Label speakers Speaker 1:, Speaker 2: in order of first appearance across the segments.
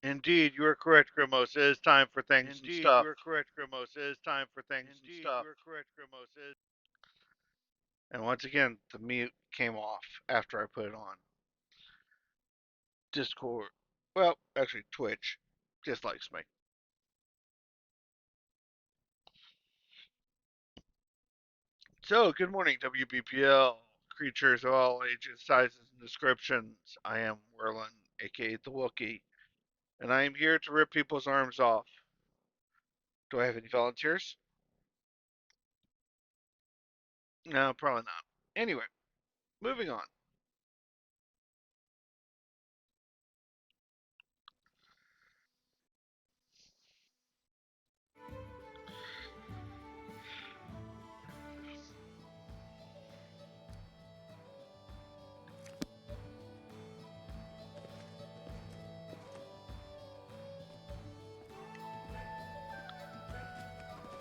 Speaker 1: Indeed, you are correct, Grimos. It is time for things and stuff.
Speaker 2: You are correct, Grimos. It is time for things and stuff.
Speaker 1: You are correct, Grimos. And once again, the mute came off after I put it on. Discord. Well, actually, Twitch dislikes me. So, good morning, WBPL. Creatures of all ages, sizes, and descriptions. I am Werlin, aka the Wookiee, and I am here to rip people's arms off. Do I have any volunteers? No, probably not. Anyway, moving on.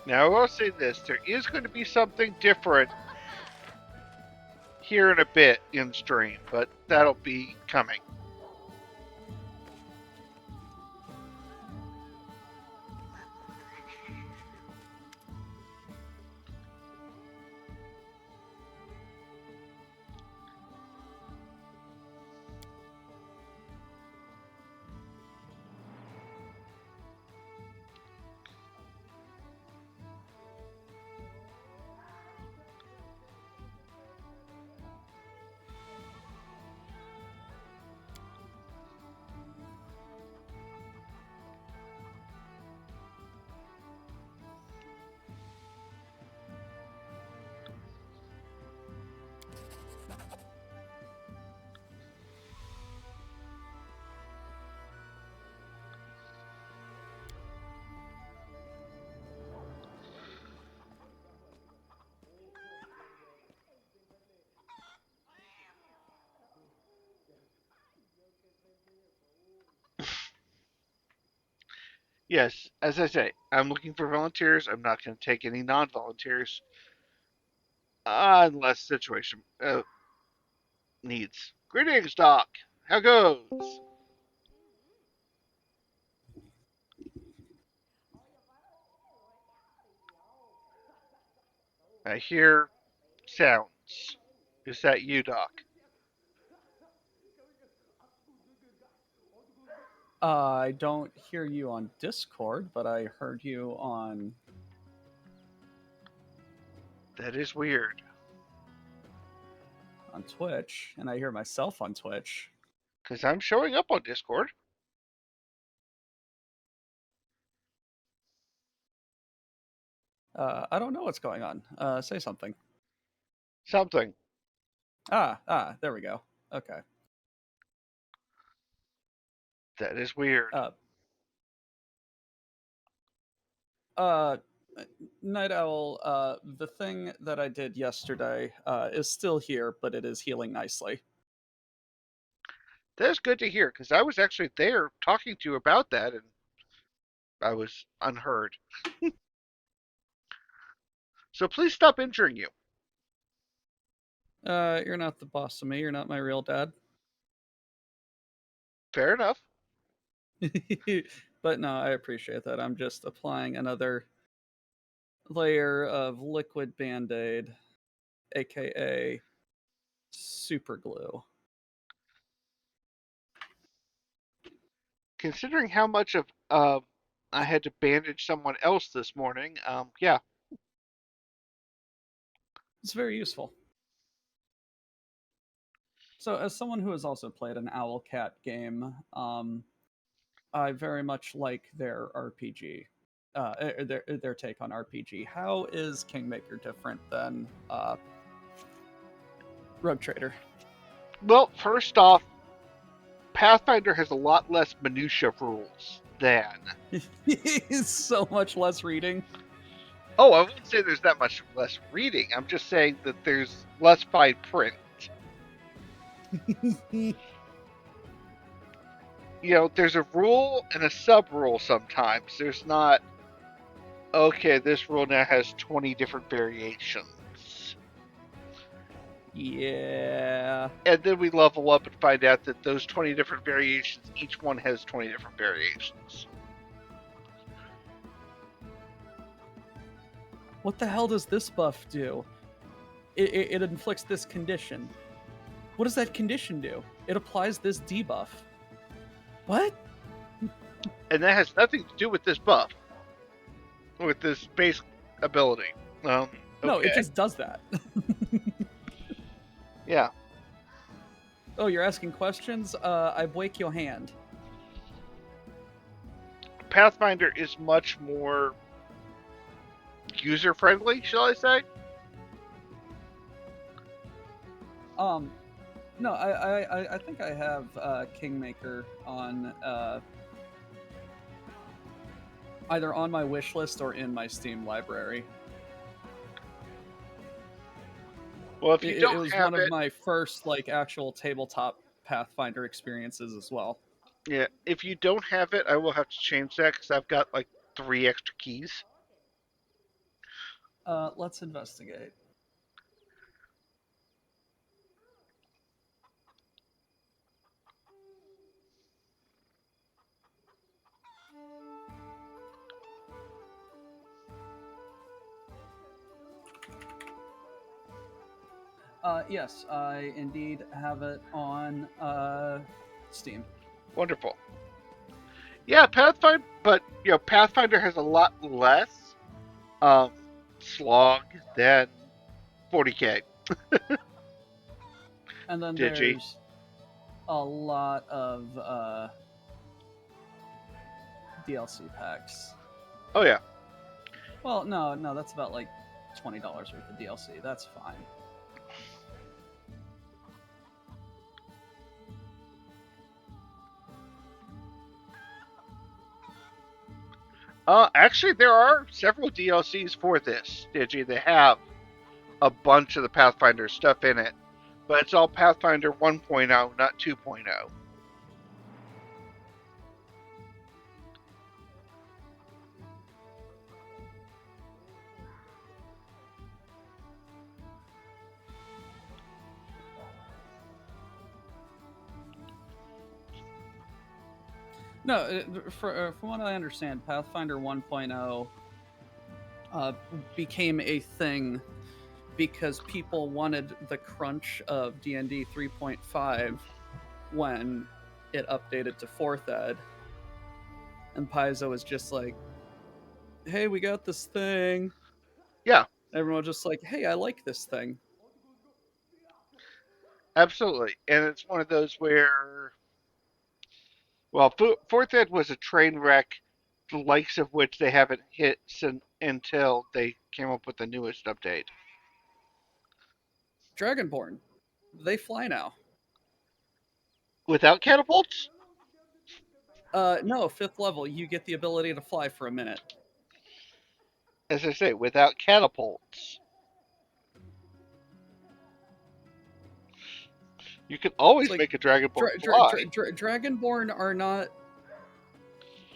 Speaker 1: Now, I will say this, there is going to be something different here in a bit in stream, but that'll be coming. Yes, as I say, I'm looking for volunteers. I'm not going to take any non-volunteers unless situation needs. Greetings, Doc. How goes? I hear sounds. Is that you, Doc?
Speaker 3: I don't hear you on Discord, but I heard you on
Speaker 1: That is weird.
Speaker 3: Twitch, and I hear myself on Twitch.
Speaker 1: Because I'm showing up on Discord.
Speaker 3: I don't know what's going on. Say something.
Speaker 1: Something.
Speaker 3: There we go. Okay.
Speaker 1: That is weird.
Speaker 3: Uh, Night Owl, the thing that I did yesterday is still here, but it is healing nicely.
Speaker 1: That is good to hear, because I was actually there talking to you about that, and I was unheard. So please stop injuring you.
Speaker 3: You're not the boss of me. You're not my real dad.
Speaker 1: Fair enough.
Speaker 3: But no, I appreciate that. I'm just applying another layer of liquid band-aid, aka super glue.
Speaker 1: Considering how much of I had to bandage someone else this morning, yeah.
Speaker 3: It's very useful. So, as someone who has also played an Owl Cat game, I very much like their RPG, their take on RPG. How is Kinghmaker different than Rogue Trader?
Speaker 1: Well, first off, Pathfinder has a lot less minutia rules than.
Speaker 3: He's so much less reading.
Speaker 1: Oh, I wouldn't say there's that much less reading. I'm just saying that there's less fine print. There's a rule and a sub-rule sometimes. There's not, okay, this rule now has 20 different variations.
Speaker 3: Yeah.
Speaker 1: And then we level up and find out that those 20 different variations, each one has 20 different variations.
Speaker 3: What the hell does this buff do? It inflicts this condition. What does that condition do? It applies this debuff. What?
Speaker 1: And that has nothing to do with this buff, with this base ability. Okay.
Speaker 3: No, it just does that.
Speaker 1: Yeah.
Speaker 3: Oh, you're asking questions? I break your hand.
Speaker 1: Pathfinder is much more user-friendly, shall I say?
Speaker 3: No, I think I have Kinghmaker on either on my wish list or in my Steam library.
Speaker 1: Well, if you
Speaker 3: It
Speaker 1: don't
Speaker 3: was
Speaker 1: have
Speaker 3: one of
Speaker 1: it,
Speaker 3: my first like actual tabletop Pathfinder experiences as well.
Speaker 1: yeah, if you don't have it, I will have to change that because I've got like 3 extra keys.
Speaker 3: Let's investigate. Yes, I indeed have it on Steam.
Speaker 1: Wonderful. Yeah, Pathfinder, but Pathfinder has a lot less slog than 40k.
Speaker 3: And then
Speaker 1: Digi.
Speaker 3: there's a lot of DLC packs.
Speaker 1: Oh yeah.
Speaker 3: Well, no, that's about like $20 worth of DLC. That's fine.
Speaker 1: Actually, there are several DLCs for this, Digi. They have a bunch of the Pathfinder stuff in it, but it's all Pathfinder 1.0, not 2.0.
Speaker 3: No, from what I understand, Pathfinder 1.0 became a thing because people wanted the crunch of D&D 3.5 when it updated to 4th Ed. And Paizo was just like, hey, we got this thing.
Speaker 1: Yeah,
Speaker 3: Everyone was just like, hey, I like this thing.
Speaker 1: absolutely. And it's one of those where, well, Fourth Ed was a train wreck, the likes of which they haven't hit until they came up with the newest update.
Speaker 3: Dragonborn, they fly now.
Speaker 1: Without catapults?
Speaker 3: No, 5th level, you get the ability to fly for a minute.
Speaker 1: As I say, without catapults. You can always
Speaker 3: Like,
Speaker 1: make a Dragonborn fly.
Speaker 3: Dragonborn are not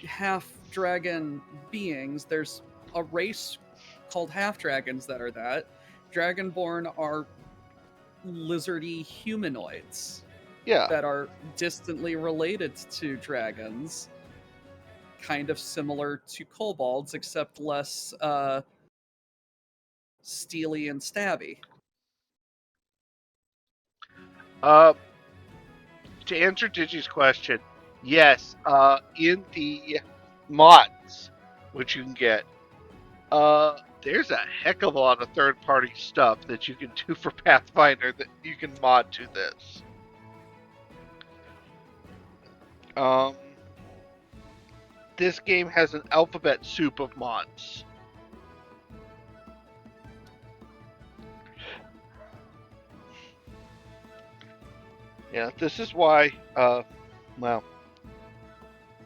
Speaker 3: half dragon beings. There's a race called half dragons that are that. Dragonborn are lizardy humanoids
Speaker 1: Yeah.
Speaker 3: that are distantly related to dragons, kind of similar to kobolds, except less steely and stabby.
Speaker 1: To answer Digi's question, yes. In the mods, which you can get, there's a heck of a lot of third-party stuff that you can do for Pathfinder that you can mod to this. This game has an alphabet soup of mods. Yeah, this is why, well,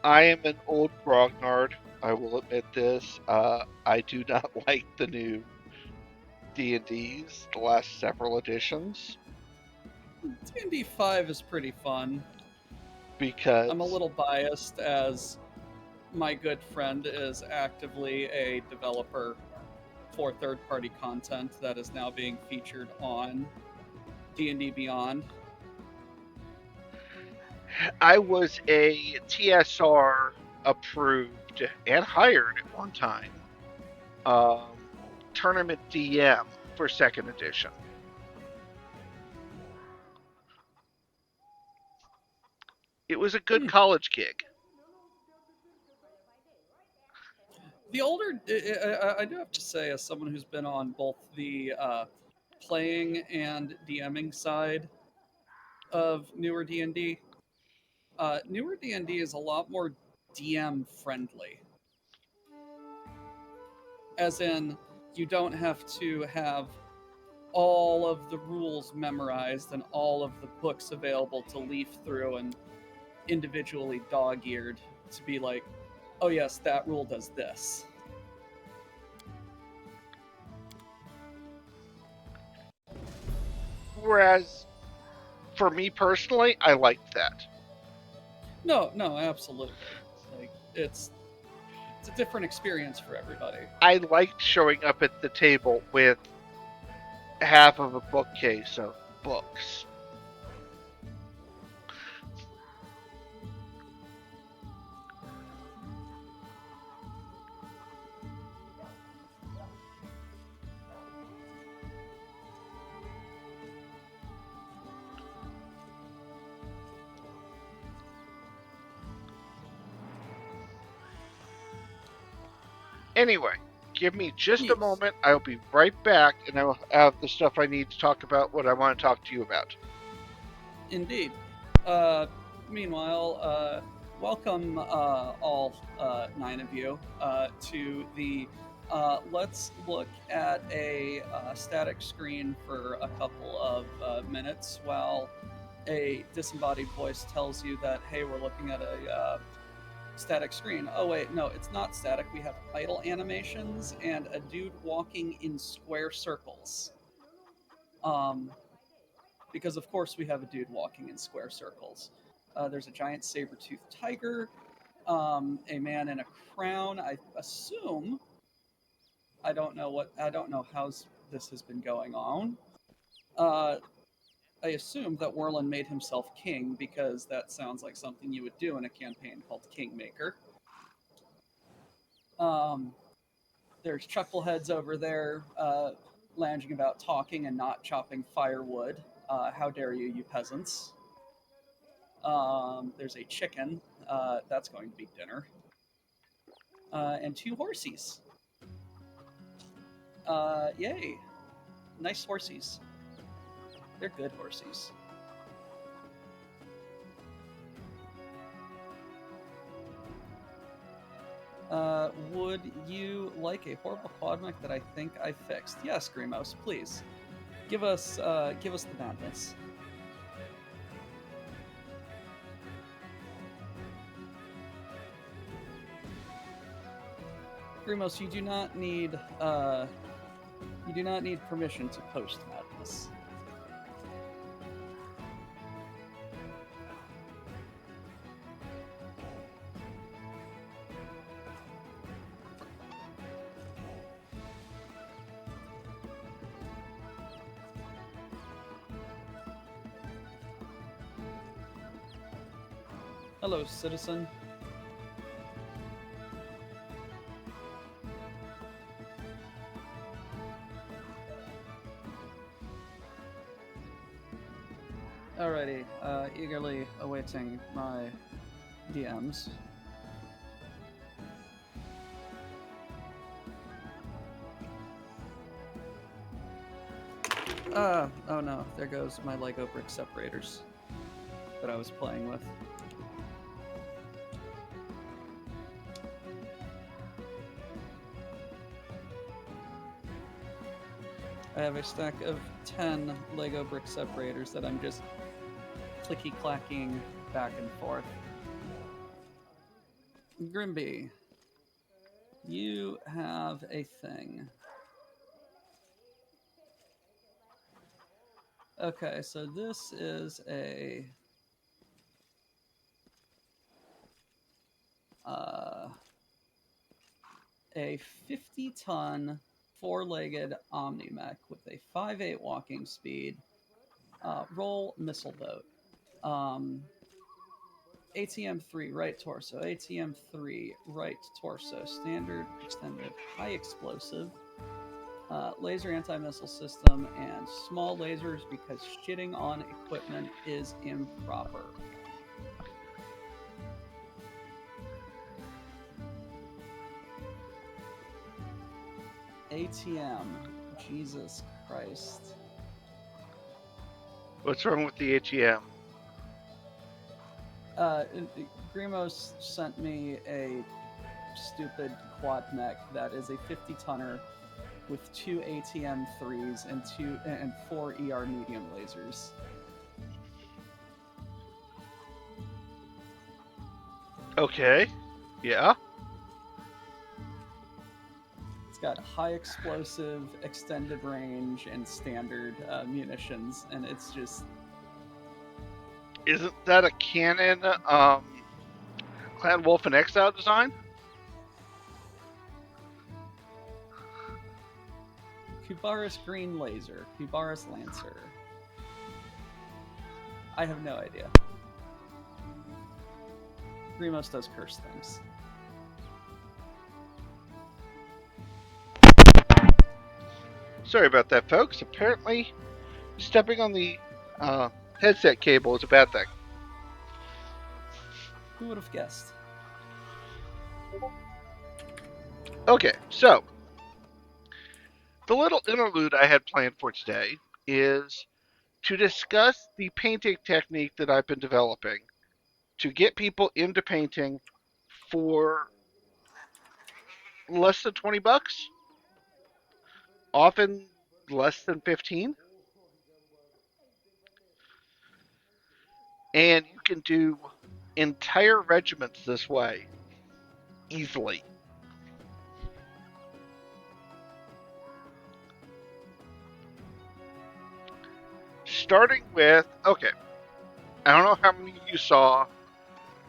Speaker 1: I am an old grognard. I will admit this. I do not like the new D&Ds, the last several editions,
Speaker 3: D&D 5 is pretty fun.
Speaker 1: because
Speaker 3: I'm a little biased as my good friend is actively a developer for third-party content that is now being featured on D&D Beyond?
Speaker 1: I was a TSR approved and hired at one time tournament DM for second edition. It was a good college gig.
Speaker 3: The older, I do have to say, as someone who's been on both the playing and DMing side of newer D&D, newer D&D is a lot more DM friendly. As in, you don't have to have all of the rules memorized and all of the books available to leaf through and individually dog-eared to be like, oh yes, that rule does this.
Speaker 1: Whereas, for me personally, I liked that.
Speaker 3: No, absolutely. Like it's a different experience for everybody.
Speaker 1: I liked showing up at the table with half of a bookcase of books. Anyway, give me just a
Speaker 3: Yes.
Speaker 1: moment. I'll be right back, and I will have the stuff I need to talk about, what I want to talk to you about.
Speaker 3: Indeed. Meanwhile, welcome all 9 of you to the let's look at a static screen for a couple of minutes while a disembodied voice tells you that, hey, we're looking at a static screen. Oh, wait, no, it's not static. We have idle animations and a dude walking in square circles. Because of course we have a dude walking in square circles. There's a giant saber-toothed tiger, a man in a crown. I assume. I don't know how this has been going on. I assume that Werlin made himself king because that sounds like something you would do in a campaign called Kinghmaker. There's chuckleheads over there, lounging about, talking and not chopping firewood. How dare you, you peasants! There's a chicken. That's going to be dinner. And 2 horsies. Yay. Nice horsies. They're good horsies. Would you like a horrible quadmic that I think I fixed? Yes, Grimos, please. Give us the madness. Grimos, you do not need permission to post madness. Hello, citizen. Alrighty, eagerly awaiting my DMs. Oh no, there goes my Lego brick separators that I was playing with. I have a stack of 10 Lego brick separators that I'm just clicky-clacking back and forth. Grimby, you have a thing. Okay, so this is a 50-ton 4-legged Omni-Mech with a 5'8 walking speed, Roll missile boat. ATM 3 right torso. ATM 3 right torso. Standard extended high explosive. Laser anti-missile system and small lasers because shitting on equipment is improper. ATM. Jesus Christ.
Speaker 1: What's wrong with the ATM?
Speaker 3: Uh, Grimos sent me a stupid quad mech that is a 50 tonner with 2 ATM 3s and 4 ER medium lasers.
Speaker 1: Okay. Yeah.
Speaker 3: It's got high explosive, extended range, and standard munitions, and it's just
Speaker 1: Isn't that a canon Clan Wolf and Exile design?
Speaker 3: Kubaris Green Laser, Kubaris Lancer. I have no idea. Grimos does curse things.
Speaker 1: Sorry about that, folks. Apparently, stepping on the headset cable is a bad thing.
Speaker 3: Who would have guessed?
Speaker 1: Okay, so the little interlude I had planned for today is to discuss the painting technique that I've been developing to get people into painting for less than 20 bucks, often less than 15. And you can do entire regiments this way easily. Starting with, okay, I don't know how many of you saw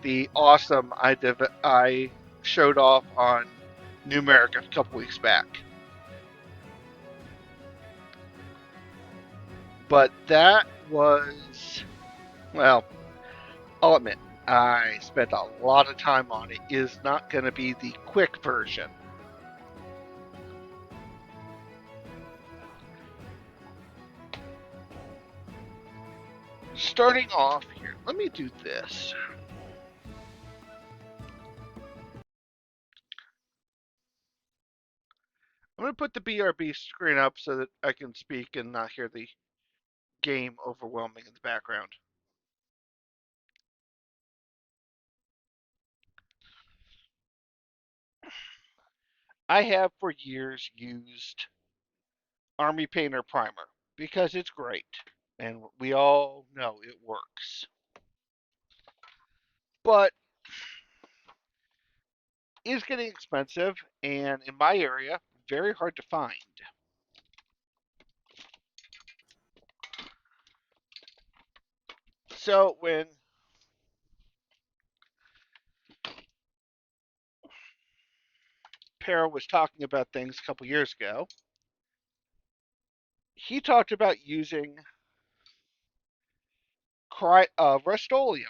Speaker 1: the awesome I showed off on Numeric a couple weeks back. But that was, well, I'll admit, I spent a lot of time on it. It is not going to be the quick version. Starting off here, let me do this. I'm going to put the BRB screen up so that I can speak and not hear the game overwhelming in the background. I have for years used Army Painter Primer because it's great and we all know it works. But it's getting expensive and in my area, very hard to find. So when Para was talking about things a couple years ago, he talked about using Rust-Oleum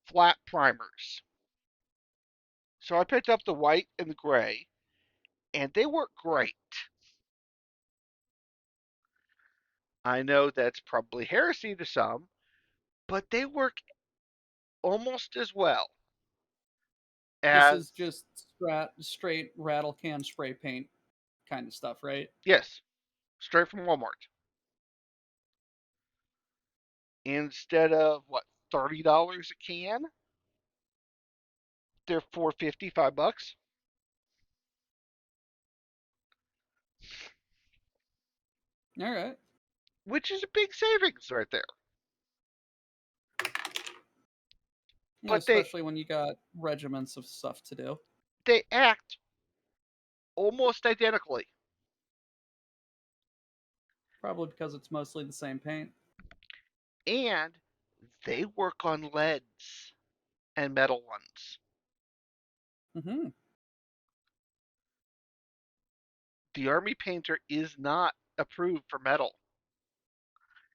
Speaker 1: flat primers. So I picked up the white and the gray, and they work great. I know that's probably heresy to some, but they work almost as well
Speaker 3: This
Speaker 1: as,
Speaker 3: is just straight rattle can spray paint kind of stuff, right?
Speaker 1: yes, straight from Walmart. Instead of what, $30 a can, they're $4.50, $5,
Speaker 3: All right.
Speaker 1: which is a big savings right there.
Speaker 3: Yeah,
Speaker 1: But they
Speaker 3: especially when you got regiments of stuff to do.
Speaker 1: they act almost identically,
Speaker 3: Probably because it's mostly the same paint.
Speaker 1: and they work on leads and metal ones.
Speaker 3: Mm-hmm.
Speaker 1: The Army Painter is not approved for metal.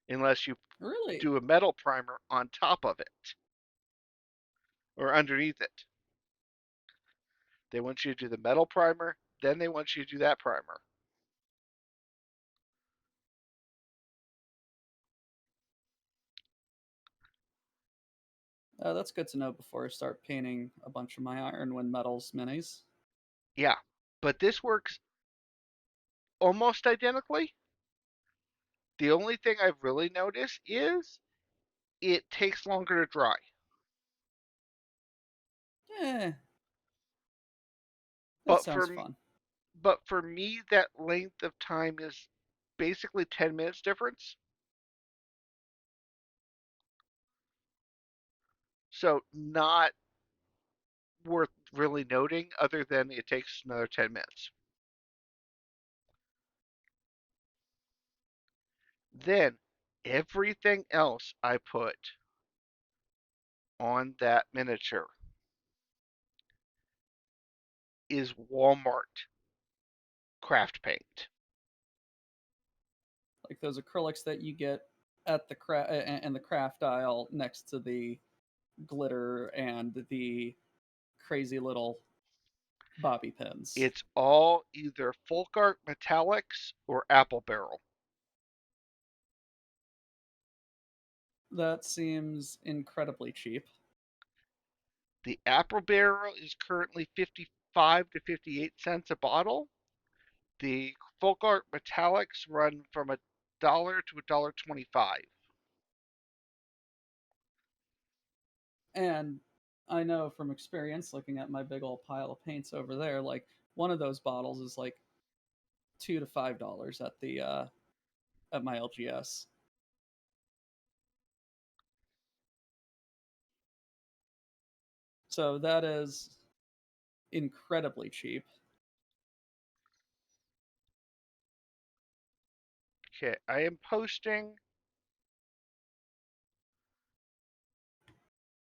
Speaker 1: unless you
Speaker 3: Really?
Speaker 1: do a metal primer on top of it or underneath it. They want you to do the metal primer, then they want you to do that primer.
Speaker 3: That's good to know before I start painting a bunch of my Iron Wind Metals minis.
Speaker 1: Yeah, but this works almost identically. The only thing I've really noticed is it takes longer to dry.
Speaker 3: Eh, that
Speaker 1: But
Speaker 3: sounds fun.
Speaker 1: for me, that length of time is basically 10 minutes difference. So not worth really noting other than it takes another 10 minutes. Then everything else I put on that miniature is Walmart craft paint.
Speaker 3: Like those acrylics that you get at the and the craft aisle next to the glitter and the crazy little bobby pins.
Speaker 1: It's all either Folk Art Metallics or Apple Barrel.
Speaker 3: That seems incredibly cheap.
Speaker 1: The Apple Barrel is currently 55 to 58 cents a bottle. The Folk Art Metallics run from $1 to $1.25.
Speaker 3: And I know from experience looking at my big old pile of paints over there, like one of those bottles is like $2 to $5 at the at my LGS. So that is incredibly cheap.
Speaker 1: Okay, I am posting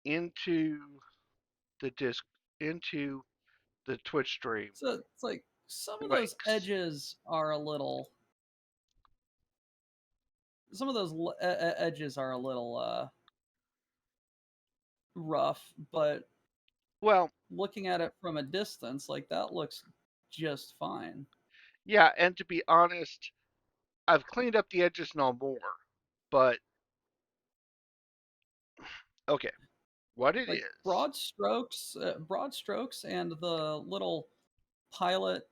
Speaker 1: into the disc into the Twitch stream
Speaker 3: So it's like some of those
Speaker 1: links.
Speaker 3: edges are a little. Some of those edges are a little rough, but
Speaker 1: Well,
Speaker 3: looking at it from a distance, like that looks just fine.
Speaker 1: yeah, and to be honest, I've cleaned up the edges no more. But okay, what it
Speaker 3: Like
Speaker 1: is,
Speaker 3: broad strokes, and the little pilot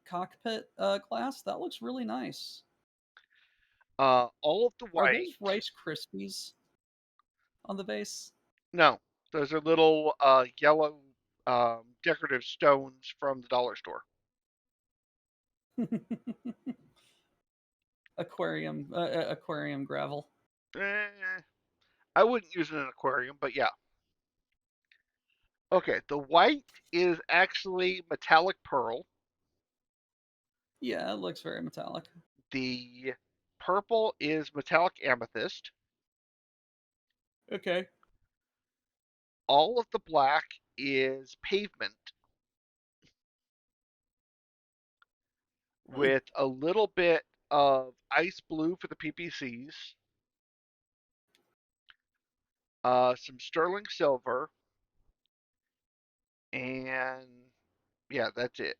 Speaker 3: cockpit glass that looks really nice.
Speaker 1: all of the
Speaker 3: Are
Speaker 1: white.
Speaker 3: those Rice Krispies on the base?
Speaker 1: No, those are little yellow decorative stones from the dollar store.
Speaker 3: Aquarium gravel.
Speaker 1: Eh, I wouldn't use it in an aquarium, but yeah. Okay, the white is actually metallic pearl.
Speaker 3: Yeah, it looks very metallic.
Speaker 1: The purple is metallic amethyst.
Speaker 3: Okay.
Speaker 1: All of the black is pavement
Speaker 3: Hmm.
Speaker 1: with a little bit of ice blue for the PPCs, some sterling silver, and yeah, that's it.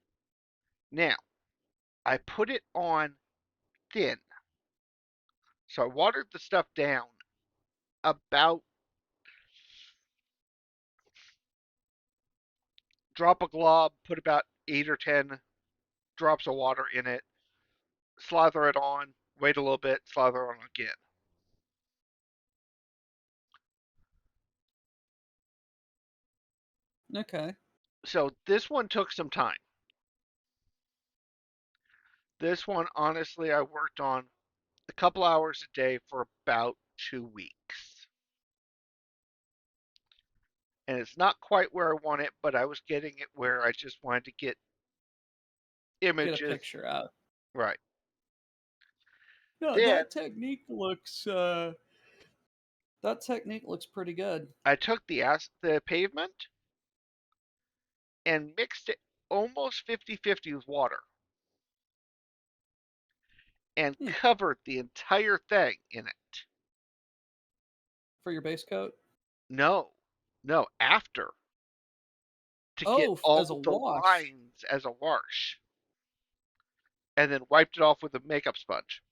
Speaker 1: Now, I put it on thin. So I watered the stuff down about drop a glob, put about 8 or 10 drops of water in it, slather it on, wait a little bit, slather on again.
Speaker 3: Okay.
Speaker 1: So this one took some time. This one, honestly, I worked on a couple hours a day for about 2 weeks. And it's not quite where I want it, but I was getting it where I just wanted to get
Speaker 3: Get a
Speaker 1: images
Speaker 3: picture out.
Speaker 1: right.
Speaker 3: No,
Speaker 1: Then
Speaker 3: that technique looks pretty good.
Speaker 1: I took the pavement and mixed it almost 50-50 with water. and
Speaker 3: Hmm.
Speaker 1: covered the entire thing in it.
Speaker 3: For your base coat?
Speaker 1: No, no, after, to get
Speaker 3: Oh, as a
Speaker 1: all the
Speaker 3: wash.
Speaker 1: lines as a wash, and then wiped it off with a makeup sponge.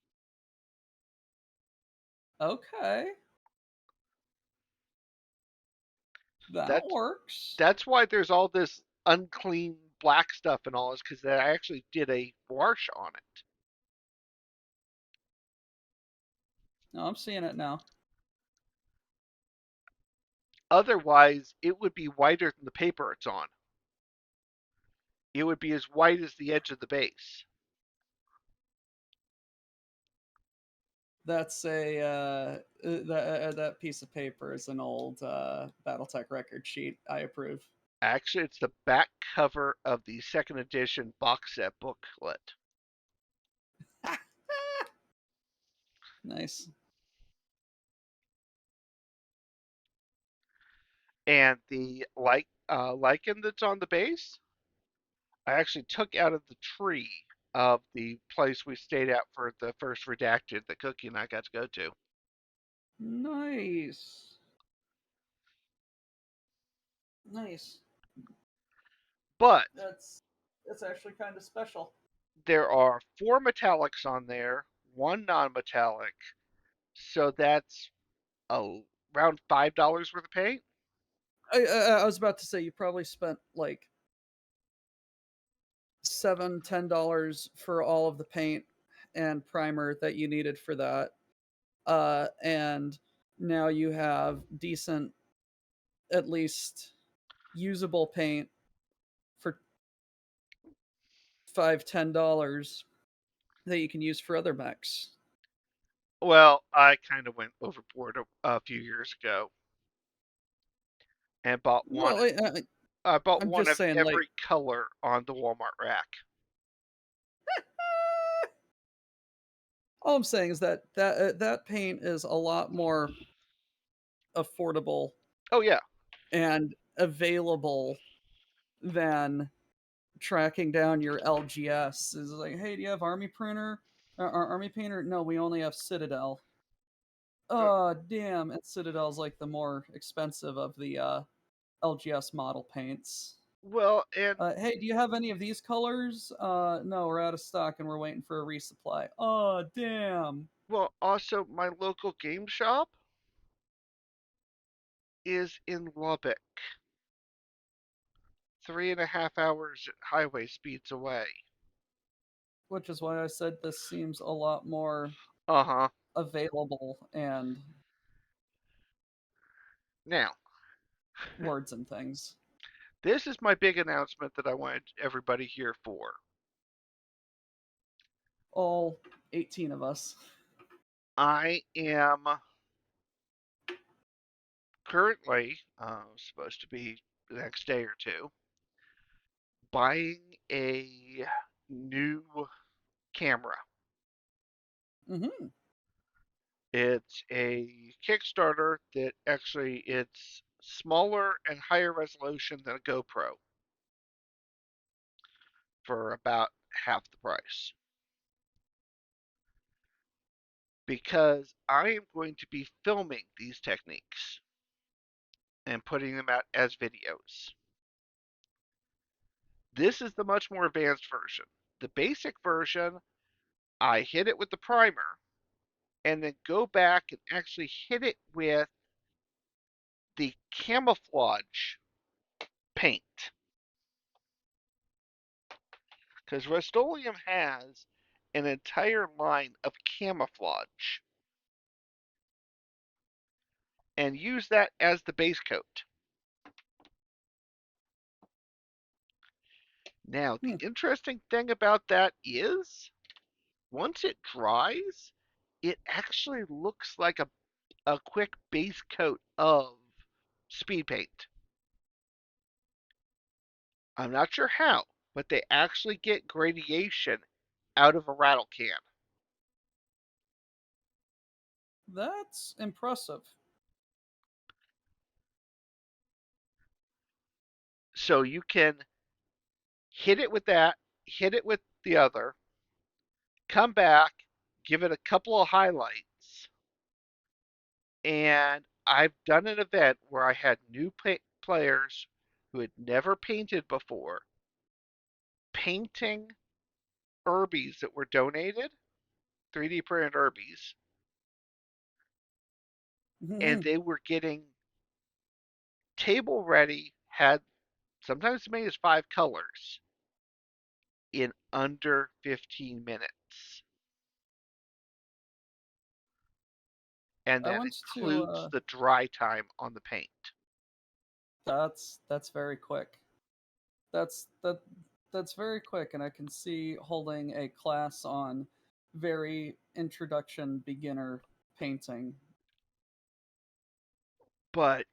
Speaker 3: Okay, that
Speaker 1: That's
Speaker 3: works.
Speaker 1: that's why there's all this unclean black stuff and all, is because I actually did a wash on it.
Speaker 3: No, I'm seeing it now.
Speaker 1: Otherwise, it would be whiter than the paper it's on. It would be as white as the edge of the base.
Speaker 3: That's that piece of paper is an old BattleTech record sheet. I approve.
Speaker 1: Actually, it's the back cover of the second edition box set booklet.
Speaker 3: Nice.
Speaker 1: And the lichen that's on the base, I actually took out of the tree of the place we stayed at for the first redacted that Cookie and I got to go to.
Speaker 3: Nice. Nice.
Speaker 1: But
Speaker 3: That's actually kind of special.
Speaker 1: there are 4 metallics on there, 1 non-metallic, so that's around $5 worth of paint.
Speaker 3: I was about to say you probably spent like $7-10 for all of the paint and primer that you needed for that. And now you have decent, at least usable paint for $5-10 that you can use for other mechs.
Speaker 1: Well, I kind of went overboard a few years ago and bought one.
Speaker 3: Well,
Speaker 1: I bought
Speaker 3: I'm
Speaker 1: one
Speaker 3: just
Speaker 1: of
Speaker 3: saying, like,
Speaker 1: every color on the Walmart rack.
Speaker 3: all I'm saying is that paint is a lot more affordable
Speaker 1: Oh yeah.
Speaker 3: and available than tracking down your LGS. Is like, hey, do you have Army printer or Army painter? No, we only have Citadel.
Speaker 1: Uh,
Speaker 3: Oh, damn! And Citadel's like the more expensive of the LGS model paints.
Speaker 1: well, and
Speaker 3: Hey, do you have any of these colors? No, we're out of stock and we're waiting for a resupply. Oh, damn!
Speaker 1: also my local game shop is in Lubbock, 3.5 hours at highway speeds away.
Speaker 3: Which is why I said this seems a lot more
Speaker 1: Uh huh.
Speaker 3: available and
Speaker 1: Now,
Speaker 3: words and things.
Speaker 1: this is my big announcement that I wanted everybody here for.
Speaker 3: All 18 of us.
Speaker 1: I am currently, supposed to be the next day or two, buying a new camera.
Speaker 3: Mm-hmm.
Speaker 1: It's a Kickstarter that actually it's smaller and higher resolution than a GoPro for about half the price. Because I am going to be filming these techniques and putting them out as videos. This is the much more advanced version. The basic version, I hit it with the primer and then go back and actually hit it with the camouflage paint. Because Rust-Oleum has an entire line of camouflage and use that as the base coat. Now, the
Speaker 3: Hmm.
Speaker 1: interesting thing about that is once it dries, it actually looks like a quick base coat of speed paint. I'm not sure how, but they actually get gradation out of a rattle can.
Speaker 3: That's impressive.
Speaker 1: So you can hit it with that, hit it with the other, come back, give it a couple of highlights, and I've done an event where I had new players who had never painted before painting Urbies that were donated, 3D printed Urbies, and
Speaker 3: Mhm.
Speaker 1: they were getting table ready, had sometimes as many as 5 colors in under 15 minutes. And
Speaker 3: I
Speaker 1: that
Speaker 3: went to
Speaker 1: includes the dry time on the paint.
Speaker 3: that's very quick. That's that that's very quick, and I can see holding a class on very introduction beginner painting.
Speaker 1: But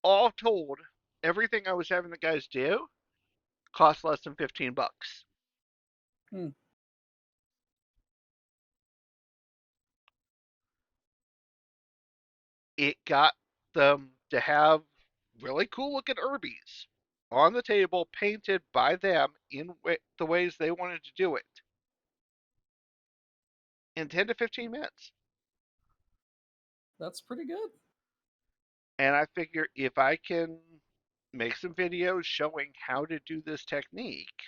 Speaker 1: all told, everything I was having the guys do cost less than $15.
Speaker 3: Hmm.
Speaker 1: It got them to have really cool looking Urbies on the table, painted by them in the ways they wanted to do it in 10 to 15 minutes.
Speaker 3: That's pretty good.
Speaker 1: And I figure if I can make some videos showing how to do this technique,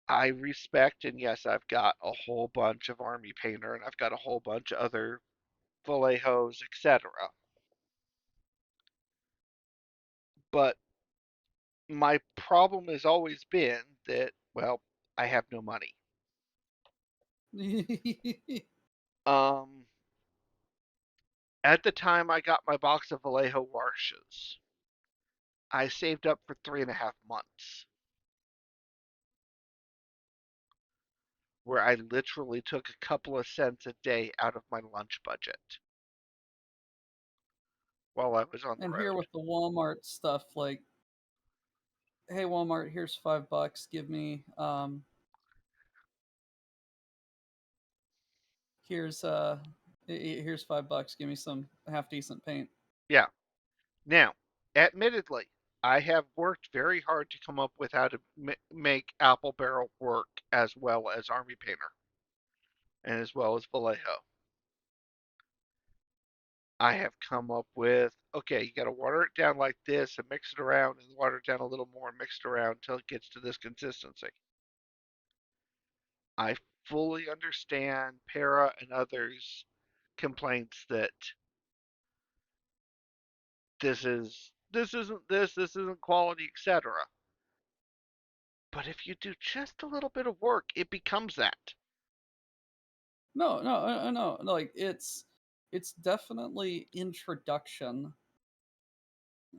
Speaker 1: I respect, and yes, I've got a whole bunch of Army Painter and I've got a whole bunch of other Vallejos, etc. But my problem has always been that, well, I have no money. Um, at the time I got my box of Vallejo Warshes, I saved up for 3.5 months, where I literally took a couple of cents a day out of my lunch budget while I was on the
Speaker 3: And here
Speaker 1: road.
Speaker 3: with the Walmart stuff, like, hey Walmart, here's $5. Give me here's here's $5. Give me some half decent paint.
Speaker 1: Yeah. Now, admittedly, I have worked very hard to come up with how to make Apple Barrel work as well as Army Painter and as well as Vallejo. I have come up with, okay, you got to water it down like this and mix it around and water it down a little more and mix it around until it gets to this consistency. I fully understand Para and others' complaints that this isn't quality, etc. But if you do just a little bit of work, it becomes that.
Speaker 3: No. Like it's definitely introduction.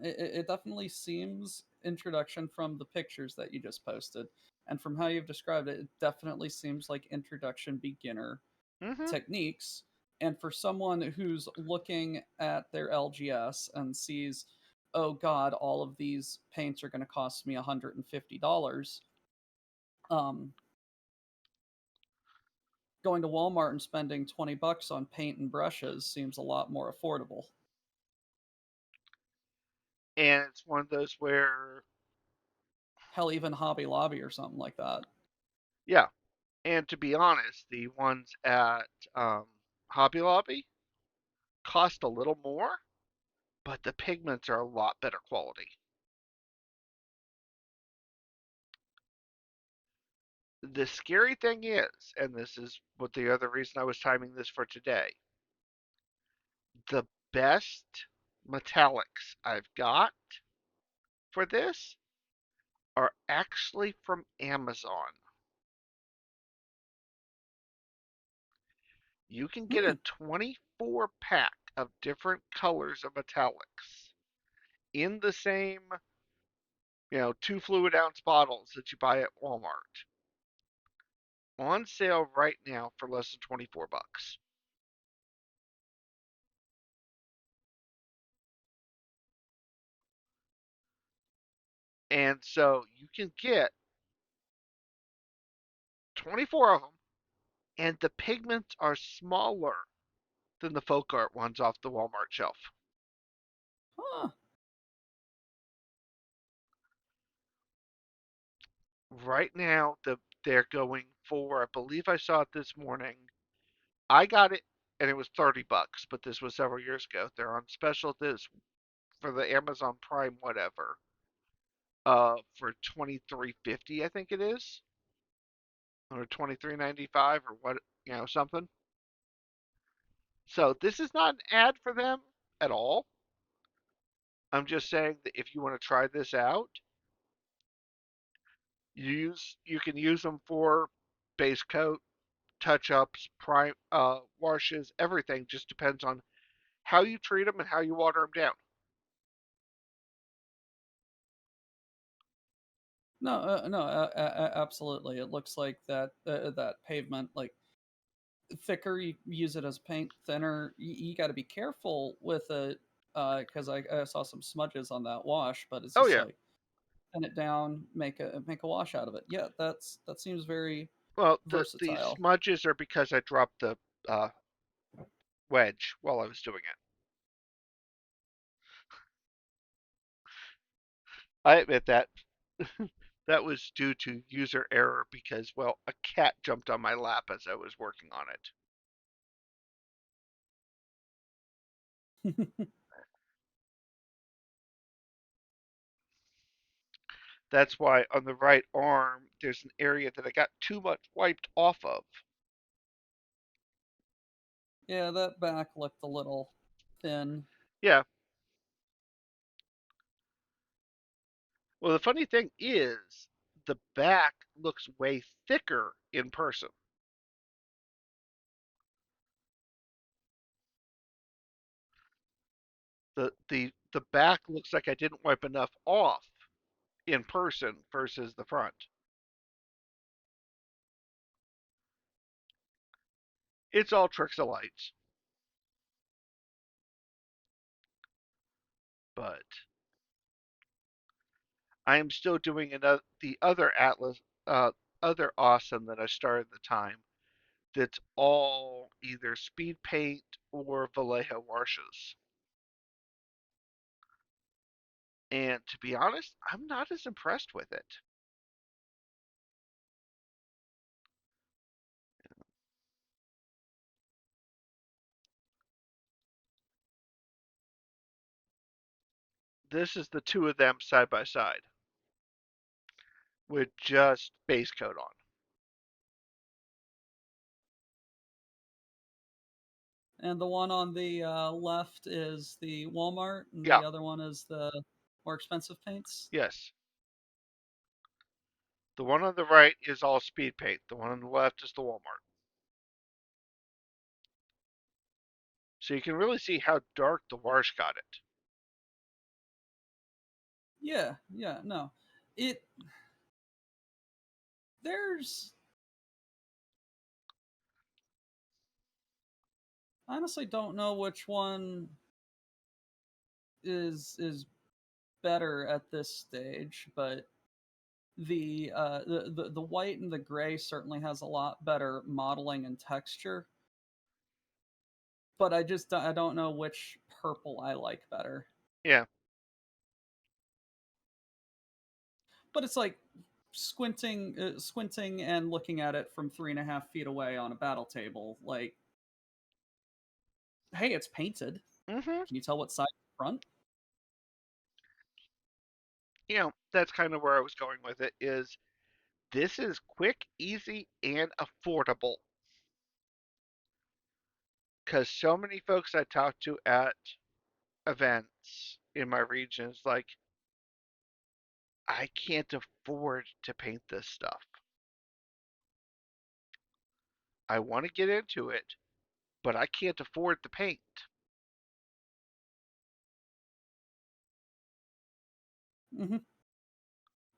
Speaker 3: It definitely seems introduction from the pictures that you just posted, and from how you've described it, it definitely seems like introduction beginner
Speaker 1: Hmm.
Speaker 3: techniques. And for someone who's looking at their LGS and sees, oh God, all of these paints are going to cost me $150. Um, Going to Walmart and spending $20 on paint and brushes seems a lot more affordable.
Speaker 1: And it's one of those where,
Speaker 3: Hell, even Hobby Lobby or something like that.
Speaker 1: yeah. And to be honest, the ones at um, Hobby Lobby cost a little more, but the pigments are a lot better quality. The scary thing is, and this is what the other reason I was timing this for today, the best metallics I've got for this are actually from Amazon. You can get
Speaker 3: Hmm.
Speaker 1: a 24 pack of different colors of metallics in the same, 2 fluid ounce bottles that you buy at Walmart on sale right now for less than $24. And so you can get 24 of them, and the pigments are smaller than the folk art ones off the Walmart shelf.
Speaker 3: Huh.
Speaker 1: Right now, they're going for, I believe I saw it this morning. I got it and it was $30, but this was several years ago. They're on special this for the Amazon Prime whatever. For 23.50 I think it is. Or 23.95 or what, something. So this is not an ad for them at all. I'm just saying that if you want to try this out, you can use them for base coat, touch ups, prime washes, everything. Just depends on how you treat them and how you water them down.
Speaker 3: No, no, absolutely. It looks like that pavement, like thicker, you use it as paint. Thinner, you got to be careful with it because I saw some smudges on that wash, but it's
Speaker 1: Oh
Speaker 3: just
Speaker 1: yeah.
Speaker 3: like thin it down, make a wash out of it. Yeah, that seems very
Speaker 1: Well, the
Speaker 3: versatile.
Speaker 1: smudges are because I dropped the uh, wedge while I was doing it. I admit that. That was due to user error because, well, a cat jumped on my lap as I was working on it. That's why on the right arm, there's an area that I got too much wiped off of.
Speaker 3: Yeah, that back looked a little thin.
Speaker 1: Yeah. Well, the funny thing is, the back looks way thicker in person. The back looks like I didn't wipe enough off in person versus the front. It's all tricks of lights, but I am still doing the other Atlas, other awesome that I started at the time. That's all either speed paint or Vallejo washes. And to be honest, I'm not as impressed with it. This is the two of them side by side with just base coat on.
Speaker 3: And the one on the left is the Walmart, and
Speaker 1: Yeah,
Speaker 3: the other one is the more expensive paints.
Speaker 1: yes. The one on the right is all speed paint. The one on the left is the Walmart. So you can really see how dark the wash got it.
Speaker 3: Yeah, yeah, no. It there's I honestly don't know which one is better at this stage, but the white and the gray certainly has a lot better modeling and texture. But I don't know which purple I like better.
Speaker 1: Yeah.
Speaker 3: But it's like squinting and looking at it from 3.5 feet away on a battle table. Like, hey, it's painted.
Speaker 1: Mm-hmm.
Speaker 3: Can you tell what side front?
Speaker 1: That's kind of where I was going with it is this is quick, easy, and affordable. Because so many folks I talk to at events in my region is like, I can't afford to paint this stuff. I want to get into it, but I can't afford the paint.
Speaker 3: Mm-hmm.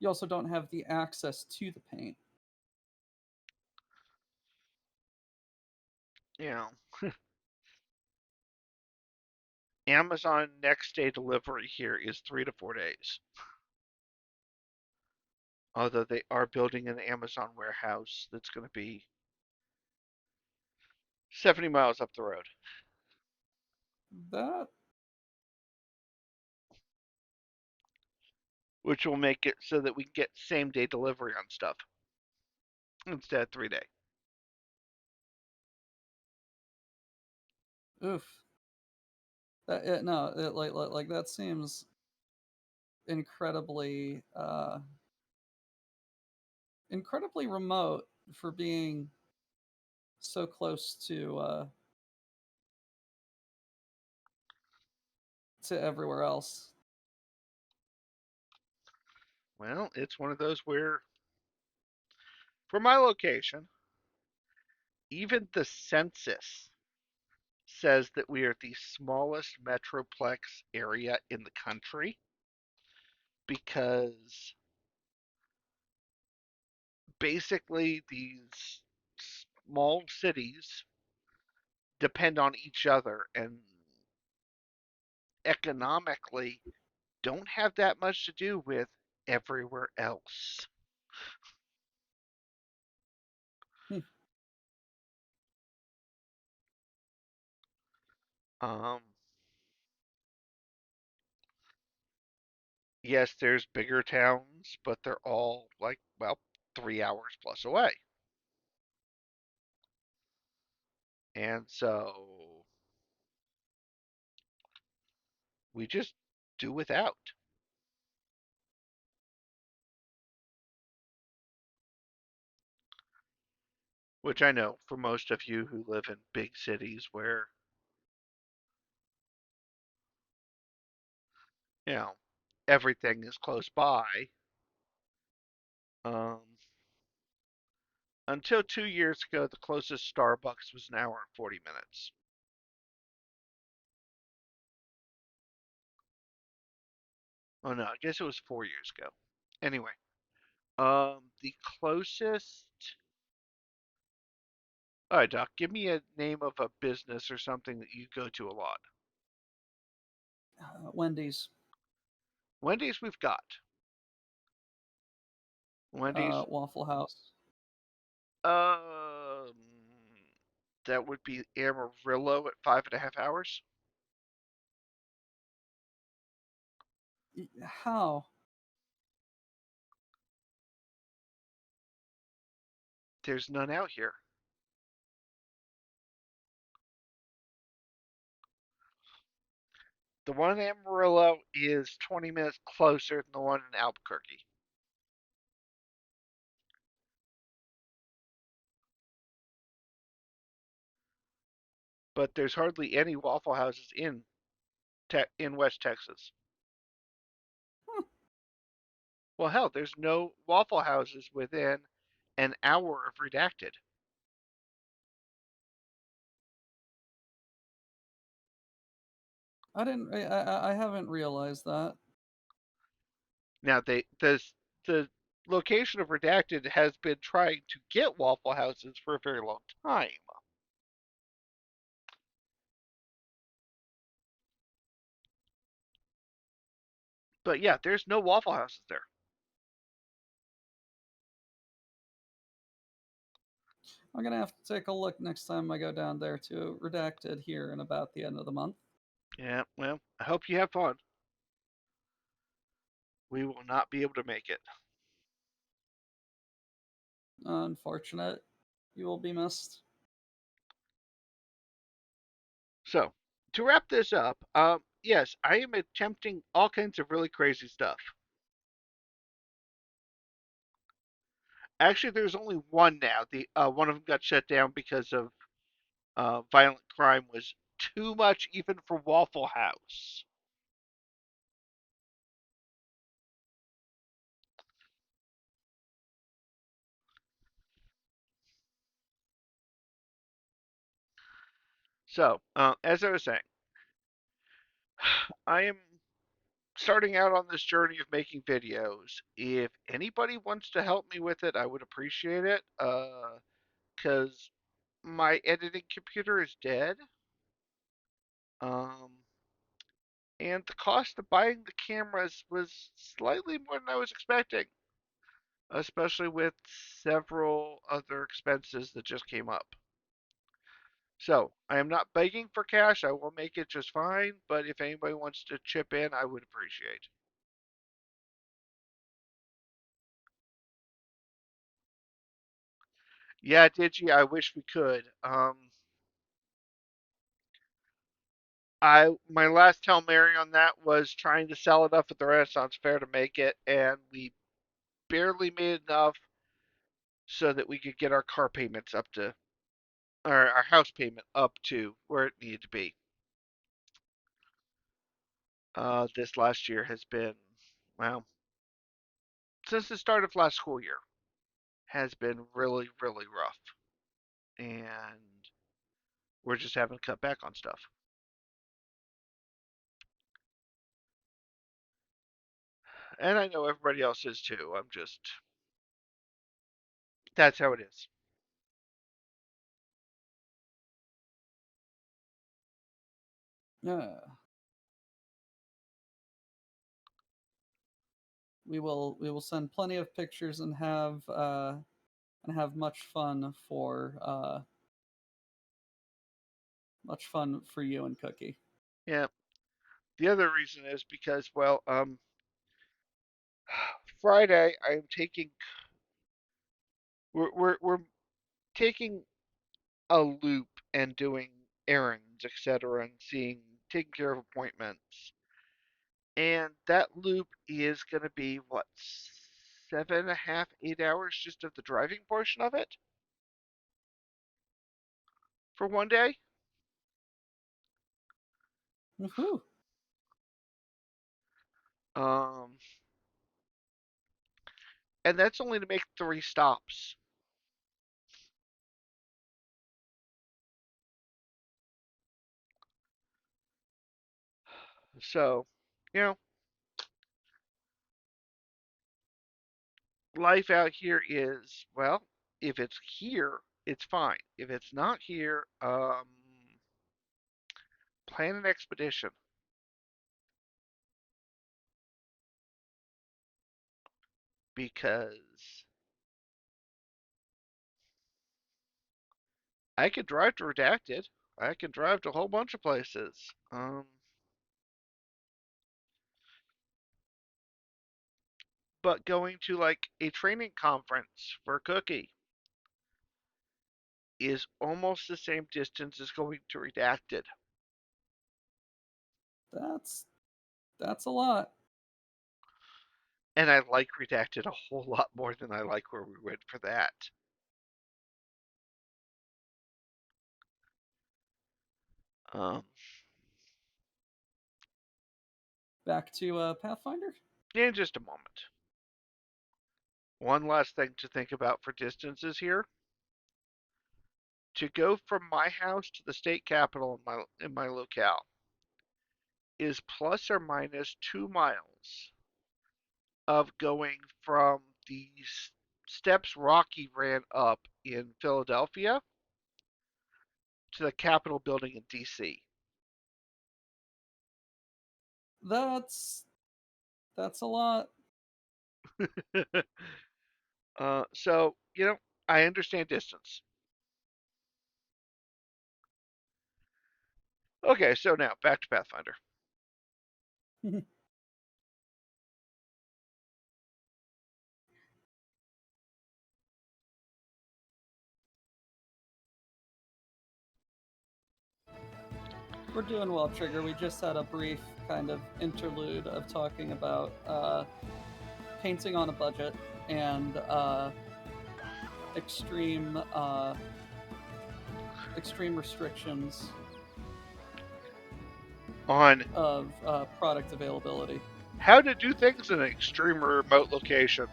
Speaker 3: You also don't have the access to the paint.
Speaker 1: You know, Amazon next day delivery here is 3 to 4 days. Although they are building an Amazon warehouse that's going to be 70 miles up the road,
Speaker 3: That
Speaker 1: which will make it so that we can get same day delivery on stuff. instead 3 day.
Speaker 3: Oof. No, like that seems incredibly incredibly remote for being so close to everywhere else.
Speaker 1: Well, it's one of those where, for my location, even the census says that we are the smallest metroplex area in the country because basically these small cities depend on each other and economically don't have that much to do with everywhere else.
Speaker 3: Hmm.
Speaker 1: Um, yes, there's bigger towns, but they're all like, well, 3 hours plus away. And so we just do without, which I know for most of you who live in big cities where, you know, everything is close by. Um, until 2 years ago, the closest Starbucks was an hour and 40 minutes. Oh no, I guess it was 4 years ago. Anyway, the closest. All right, Doc, give me a name of a business or something that you go to a lot.
Speaker 3: Wendy's,
Speaker 1: Wendy's, we've got. Wendy's,
Speaker 3: Waffle House.
Speaker 1: um, that would be Amarillo at 5.5 hours.
Speaker 3: How?
Speaker 1: There's none out here. The one in Amarillo is 20 minutes closer than the one in Albuquerque. But there's hardly any Waffle Houses in West Texas.
Speaker 3: Hmm.
Speaker 1: Well, hell, there's no Waffle Houses within an hour of Redacted.
Speaker 3: I didn't. I haven't realized that.
Speaker 1: Now, the location of Redacted has been trying to get Waffle Houses for a very long time. But yeah, there's no Waffle Houses there.
Speaker 3: I'm gonna have to take a look next time I go down there to Redacted here in about the end of the month.
Speaker 1: Yeah, well, I hope you have fun. We will not be able to make it.
Speaker 3: Unfortunate. You will be missed.
Speaker 1: So, to wrap this up, yes, I am attempting all kinds of really crazy stuff. Actually, there's only one now. The one of them got shut down because of violent crime was too much even for Waffle House. So, as I was saying, I am starting out on this journey of making videos. If anybody wants to help me with it, I would appreciate it. Because my editing computer is dead. Um, and the cost of buying the cameras was slightly more than I was expecting, especially with several other expenses that just came up. So I am not begging for cash. I will make it just fine. But if anybody wants to chip in, I would appreciate. Yeah, Digi, I wish we could. My last Hail Mary on that was trying to sell enough at the Renaissance Fair to make it, and we barely made enough so that we could get our car payments up to, or our house payment up to where it needed to be. This last year has been, well, since the start of last school year, has been really, really rough. And we're just having to cut back on stuff. And I know everybody else is too. That's how it is.
Speaker 3: Yeah. We will send plenty of pictures and have much fun for you and Cookie.
Speaker 1: Yeah. The other reason is because, well, Friday I'm taking we're taking a loop and doing errands, etc., and taking care of appointments. And that loop is gonna be what, 7.5, 8 hours just of the driving portion of it for one day.
Speaker 3: Woohoo!
Speaker 1: Um, and that's only to make 3 stops. So, you know, life out here is, well, if it's here, it's fine. If it's not here, plan an expedition because I could drive to Redacted. I can drive to a whole bunch of places. But going to like a training conference for Cookie is almost the same distance as going to Redacted.
Speaker 3: That's that's a lot.
Speaker 1: And I like Redacted a whole lot more than I like where we went for that. Um,
Speaker 3: Back to Pathfinder.
Speaker 1: in just a moment. One last thing to think about for distances here. To go from my house to the state capitol in my locale is plus or minus 2 miles of going from the steps Rocky ran up in Philadelphia to the Capitol building in DC.
Speaker 3: That's that's a lot.
Speaker 1: So, I understand distance. Okay, so now back to Pathfinder.
Speaker 3: We're doing well, Trigger. We just had a brief kind of interlude of talking about painting on a budget and extreme extreme restrictions
Speaker 1: On
Speaker 3: of product availability.
Speaker 1: how to do things in an extreme remote location.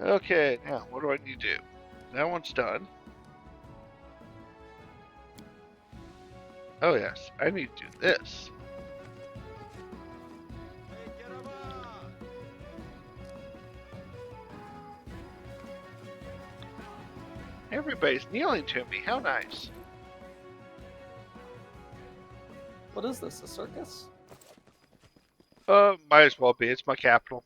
Speaker 1: Okay, now what do I need to do? That one's done. Oh, yes, I need to do this. Everybody's kneeling to me. How nice.
Speaker 3: What is this? A circus?
Speaker 1: Might as well be. It's my capital.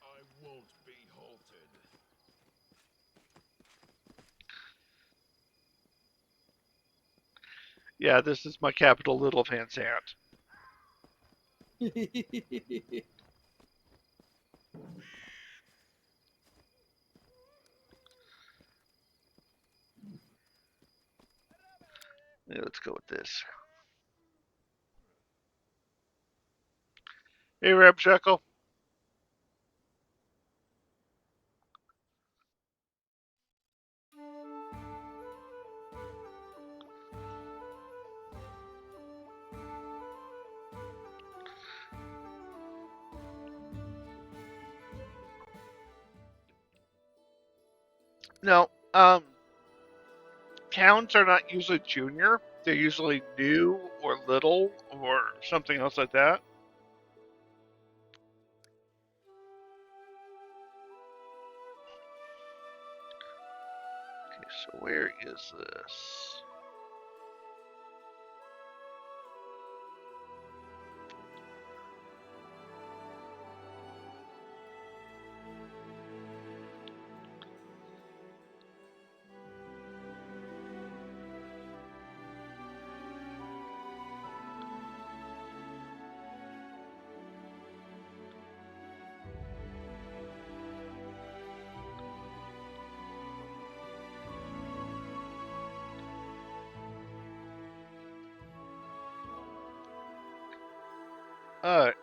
Speaker 2: I won't be halted.
Speaker 1: Yeah, this is my capital, Little Van Sant. Yeah, let's go with this. Hey, Ramshackle. No, towns are not usually junior. They're usually new or little or something else like that. Okay, so where is this?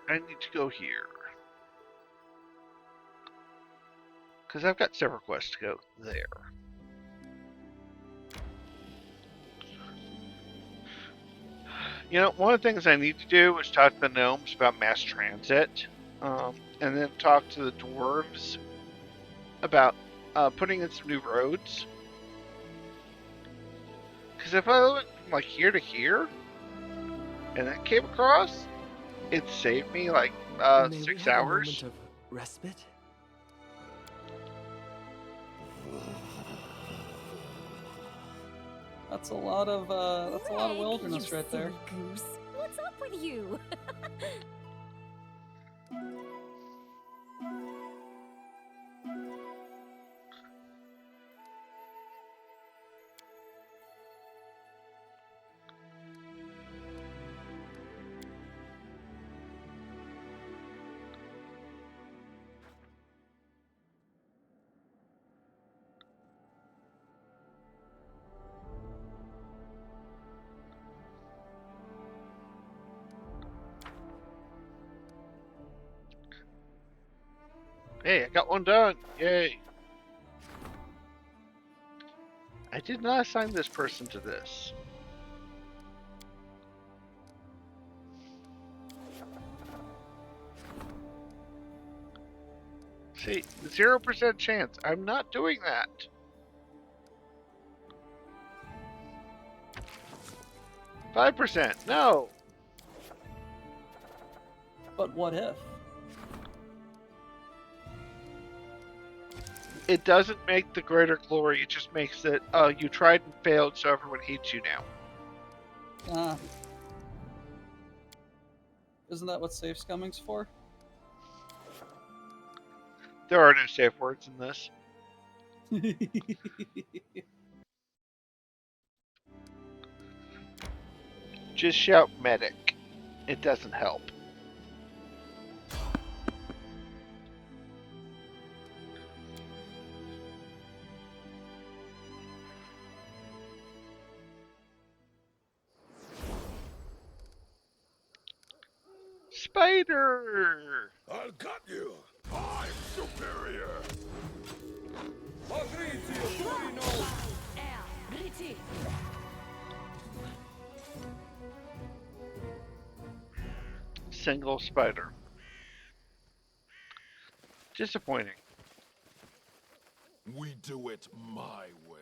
Speaker 1: I need to go here. Because I've got several quests to go there. You know, one of the things I need to do is talk to the gnomes about mass transit, and then talk to the dwarves about putting in some new roads. Because if I went from like here to here, and then came across, it saved me like
Speaker 4: May we
Speaker 1: 6
Speaker 4: have a
Speaker 1: hours.
Speaker 4: moment of respite?
Speaker 3: That's a lot of wilderness
Speaker 5: you
Speaker 3: right there.
Speaker 5: silly goose. What's up with you?
Speaker 1: Hey, I got one done. Yay. I did not assign this person to this. See, 0% chance. I'm not doing that. 5%. No.
Speaker 3: But what if?
Speaker 1: It doesn't make the greater glory. It just makes it you tried and failed, so everyone hates you now.
Speaker 3: Ah. Isn't that what safe scumming's for?
Speaker 1: There are no safe words in this. Just shout medic. It doesn't help. Spider!
Speaker 2: I'll cut you. I'm superior.
Speaker 1: Single spider. Disappointing.
Speaker 2: We do it my way.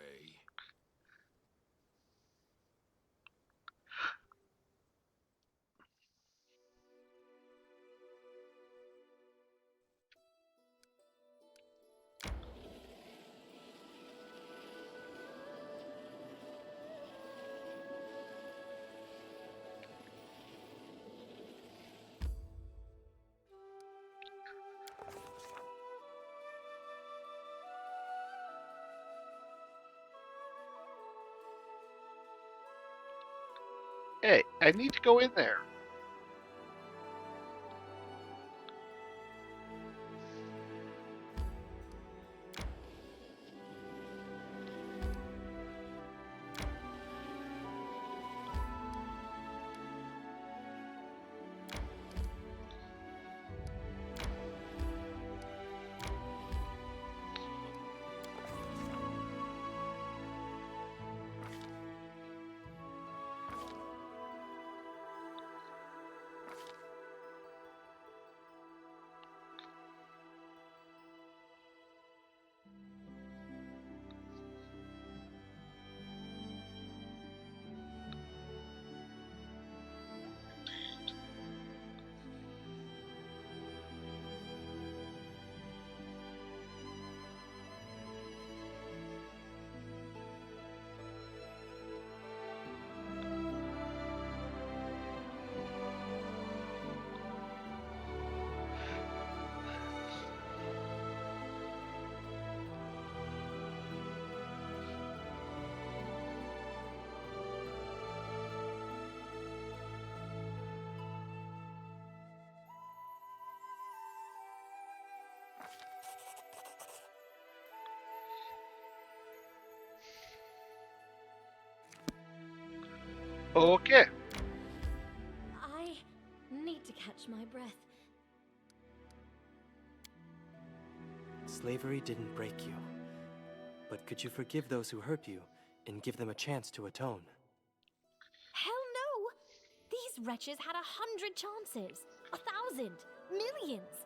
Speaker 1: Hey, I need to go in there. Okay.
Speaker 5: I need to catch my breath.
Speaker 4: Slavery didn't break you. But could you forgive those who hurt you and give them a chance to atone?
Speaker 5: Hell no! These wretches had 100 chances. 1,000. Millions.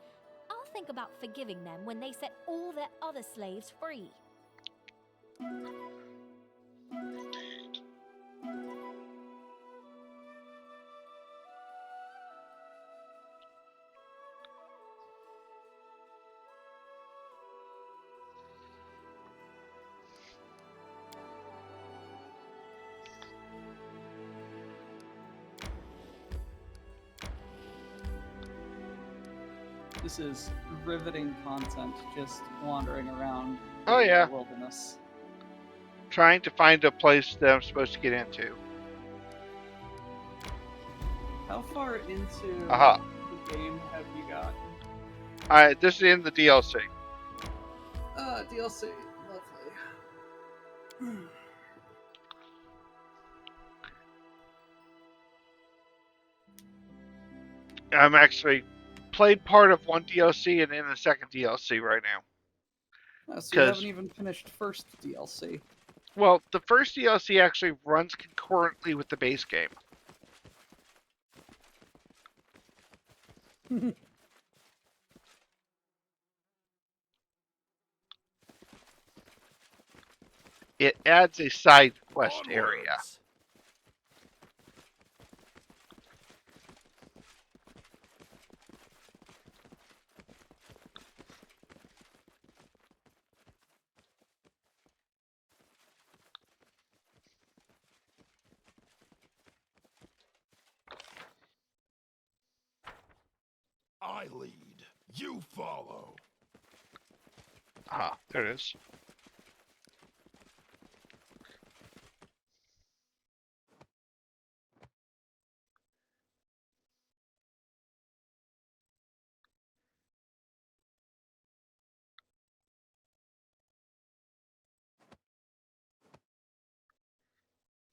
Speaker 5: I'll think about forgiving them when they set all their other slaves free.
Speaker 3: This is riveting content, just wandering around
Speaker 1: Oh, yeah.
Speaker 3: the wilderness.
Speaker 1: Trying to find a place that I'm supposed to get into.
Speaker 3: How far into
Speaker 1: Aha.
Speaker 3: the game have you got?
Speaker 1: Alright, this is in the DLC.
Speaker 3: DLC. Lovely.
Speaker 1: I'm actually played part of one DLC and in the second DLC right now.
Speaker 3: So you haven't
Speaker 1: Because,
Speaker 3: even finished first DLC.
Speaker 1: well, the first DLC actually runs concurrently with the base game. It adds a side quest area.
Speaker 2: Onwards. I lead. You follow.
Speaker 1: Ah, there it is.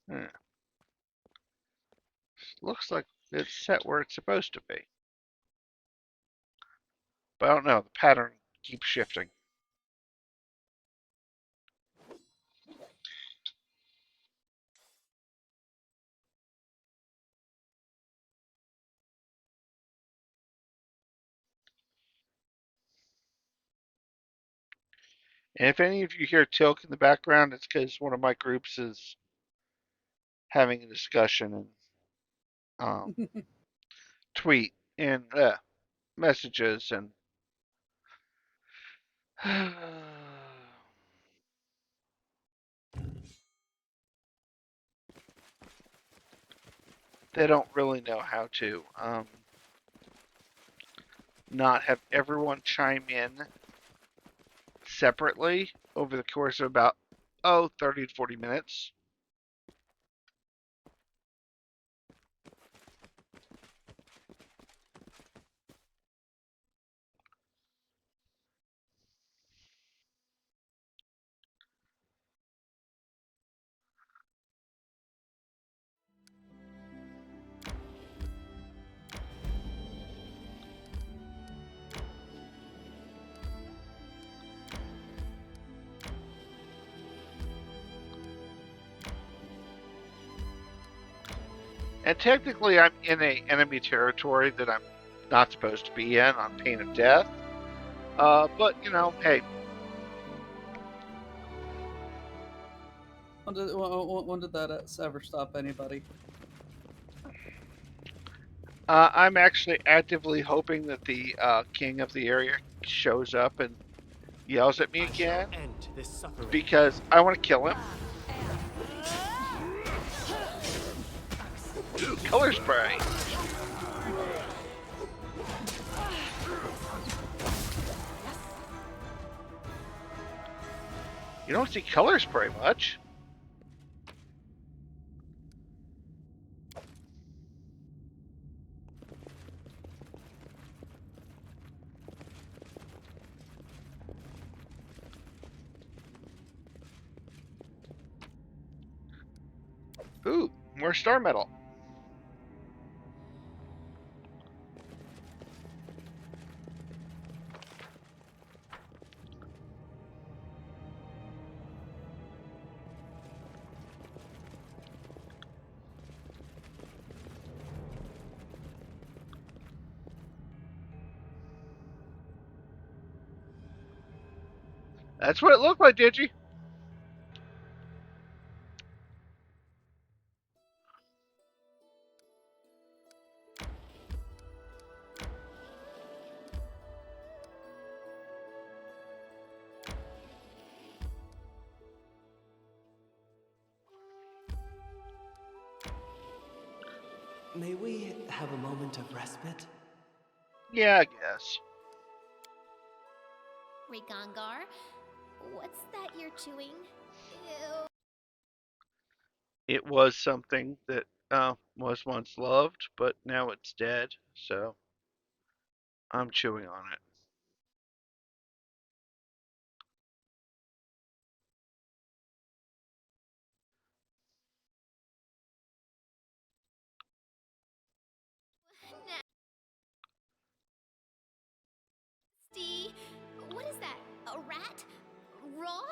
Speaker 1: Hmm. Looks like it's set where it's supposed to be. But I don't know, the pattern keeps shifting. And if any of you hear Tilk in the background, it's because one of my groups is having a discussion and tweet and messages and they don't really know how to not have everyone chime in separately over the course of about 30 to 40 minutes. And technically, I'm in a enemy territory that I'm not supposed to be in on pain of death. But you know, hey.
Speaker 3: When did that ever stop anybody?
Speaker 1: I'm actually actively hoping that the king of the area shows up and yells at me
Speaker 4: I shall
Speaker 1: again
Speaker 4: end this suffering.
Speaker 1: because I want to kill him. Ooh, color spray. You don't see color spray much. Ooh, more star metal. That's what it looked like, Digi.
Speaker 4: May we have a moment of respite?
Speaker 1: Yeah, I guess.
Speaker 5: Rigangar, what's that you're chewing? Ew.
Speaker 1: It was something that was once loved, but now it's dead, so I'm chewing on it.
Speaker 5: Nasty. What is that? A rat? Raw?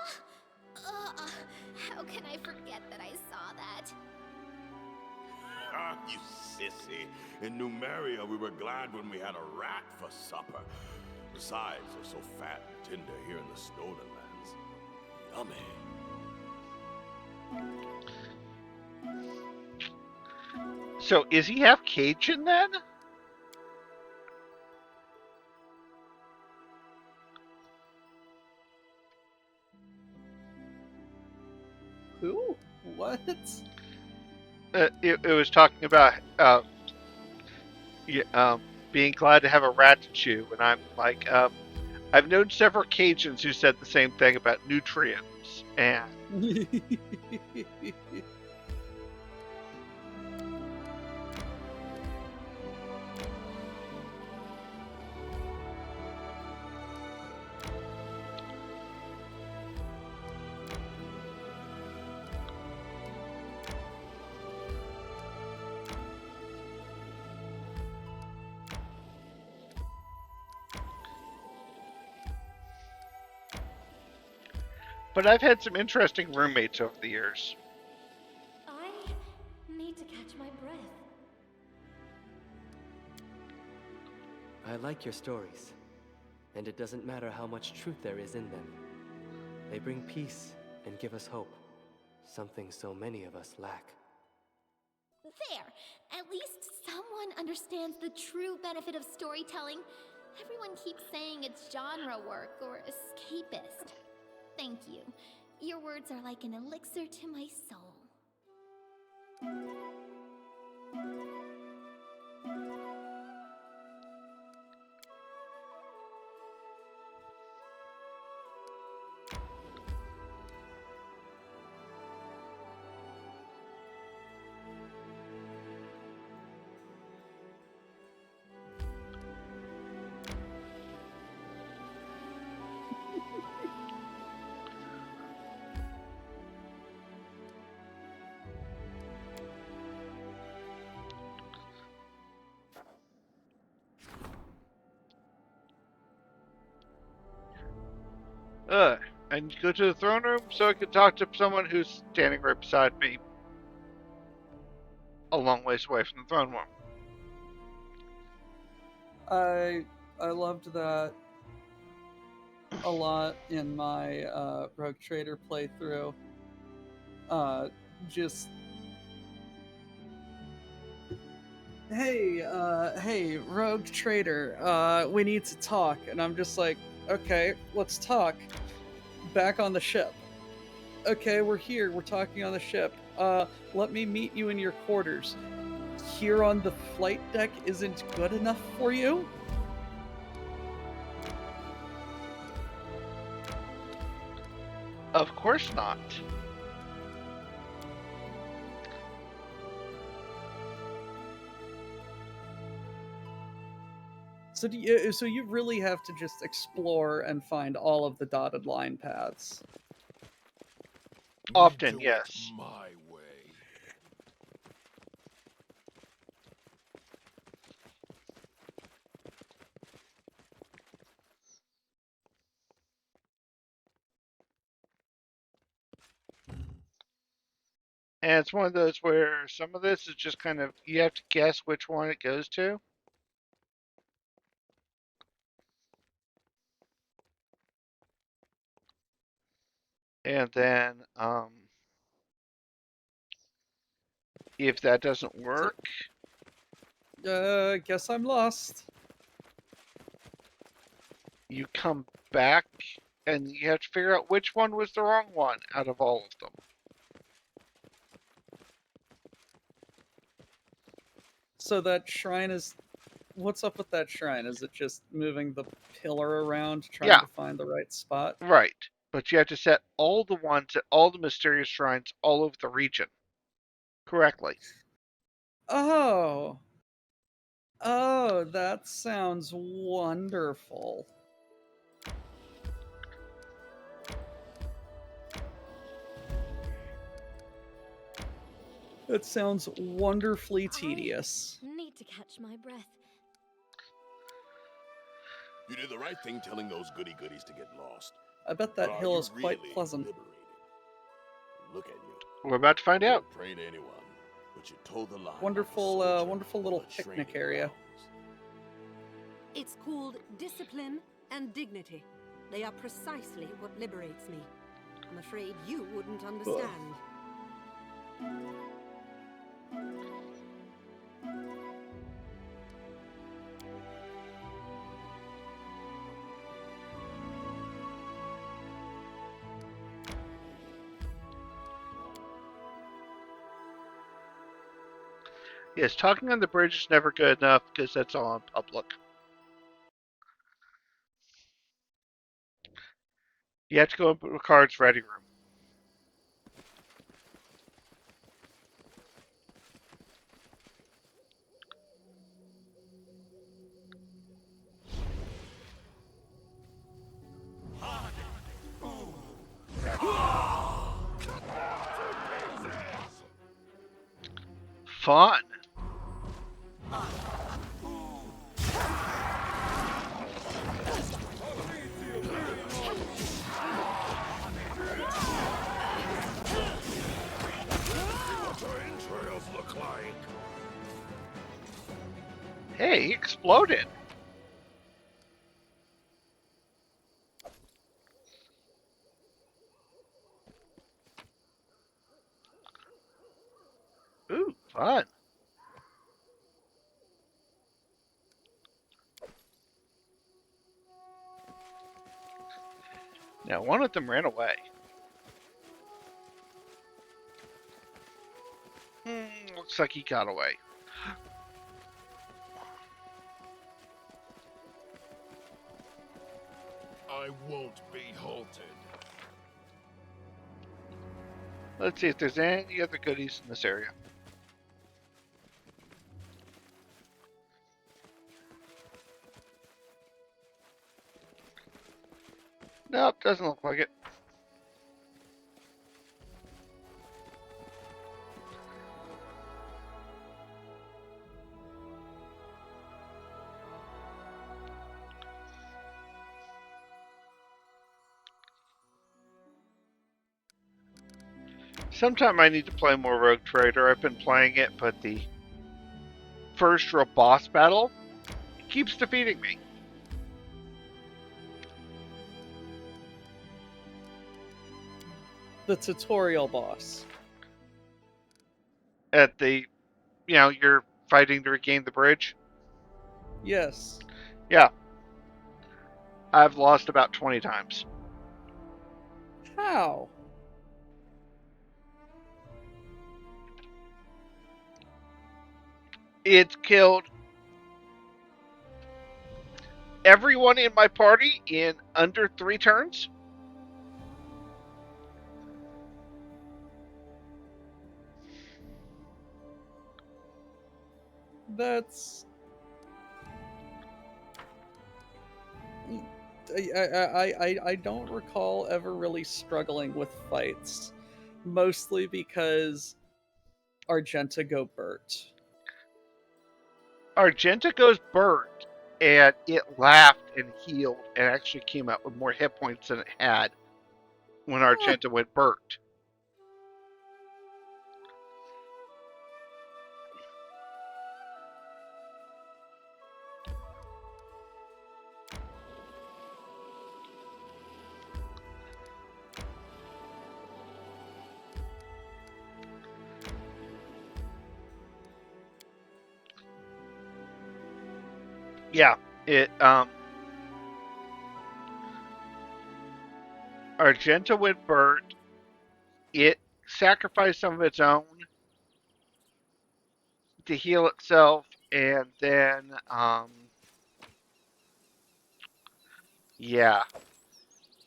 Speaker 5: How can I forget that I saw that?
Speaker 2: Ah, you sissy. In Numeria, we were glad when we had a rat for supper. Besides, they're so fat and tender here in the Snowden lands. Yummy.
Speaker 1: So is he half Cajun then?
Speaker 3: Who? What?
Speaker 1: It was talking about being glad to have a rat to chew, and I'm like, I've known several Cajuns who said the same thing about nutrients, and but I've had some interesting roommates over the years.
Speaker 5: I need to catch my breath.
Speaker 4: I like your stories, and it doesn't matter how much truth there is in them. They bring peace and give us hope, something so many of us lack.
Speaker 5: There! At least someone understands the true benefit of storytelling. Everyone keeps saying it's genre work or escapist. Thank you. Your words are like an elixir to my soul.
Speaker 1: I need to go to the throne room so I can talk to someone who's standing right beside me, a long ways away from the throne room.
Speaker 3: I loved that a lot in my Rogue Trader playthrough. Just hey, Rogue Trader, we need to talk, and I'm just like, okay, let's talk. Back on the ship. Okay, we're here. We're talking on the ship. Let me meet you in your quarters. Here on the flight deck isn't good enough for you?
Speaker 1: Of course not.
Speaker 3: So you really have to just explore and find all of the dotted line paths.
Speaker 1: Often,
Speaker 2: We do
Speaker 1: yes.
Speaker 2: it my way.
Speaker 1: And it's one of those where some of this is just kind of, you have to guess which one it goes to. And then, if that doesn't work,
Speaker 3: Guess I'm lost.
Speaker 1: you come back and you have to figure out which one was the wrong one out of all of them.
Speaker 3: So that shrine is. What's up with that shrine? Is it just moving the pillar around trying
Speaker 1: Yeah,
Speaker 3: to find the right spot?
Speaker 1: right. But you have to set all the ones at all the mysterious shrines all over the region correctly.
Speaker 3: Oh. Oh, that sounds wonderful. That sounds wonderfully tedious.
Speaker 5: Need to catch my breath.
Speaker 2: You did the right thing telling those goody-goodies to get lost.
Speaker 3: I bet
Speaker 2: But
Speaker 3: that
Speaker 2: are
Speaker 3: hill
Speaker 2: you
Speaker 3: is quite
Speaker 2: really
Speaker 3: pleasant.
Speaker 2: liberated? Look at you.
Speaker 1: We're about to find
Speaker 2: You
Speaker 1: out.
Speaker 2: don't pray to anyone, but you toe the line. like a
Speaker 3: Wonderful,
Speaker 2: soldier
Speaker 3: wonderful
Speaker 2: on
Speaker 3: little
Speaker 2: the
Speaker 3: picnic
Speaker 2: training
Speaker 3: area.
Speaker 2: grounds.
Speaker 6: It's called discipline and dignity. They are precisely what liberates me. I'm afraid you wouldn't understand.
Speaker 1: Yes, talking on the bridge is never good enough because that's all in public. You have to go into Ricard's ready room. Fun.
Speaker 2: Entrails look like.
Speaker 1: Hey, he exploded. Ooh, fun. Now, one of them ran away. Looks like he got away.
Speaker 2: I won't be halted.
Speaker 1: Let's see if there's any other goodies in this area. Nope, doesn't look like it. Sometime I need to play more Rogue Trader. I've been playing it, but the first real boss battle keeps defeating me.
Speaker 3: The tutorial boss.
Speaker 1: At the, you're fighting to regain the bridge.
Speaker 3: Yes.
Speaker 1: Yeah. I've lost about 20 times.
Speaker 3: How?
Speaker 1: It's killed everyone in my party in under 3 turns.
Speaker 3: That's. I don't recall ever really struggling with fights, mostly because Argenta go Bert.
Speaker 1: Argenta goes burnt, and it laughed and healed and actually came out with more hit points than it had when Argenta went burnt. Yeah, it Argenta went burnt. It sacrificed some of its own to heal itself, and then yeah,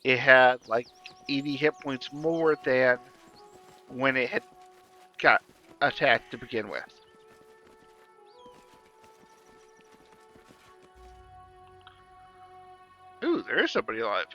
Speaker 1: it had like 80 hit points more than when it had got attacked to begin with. Ooh, there is somebody alive.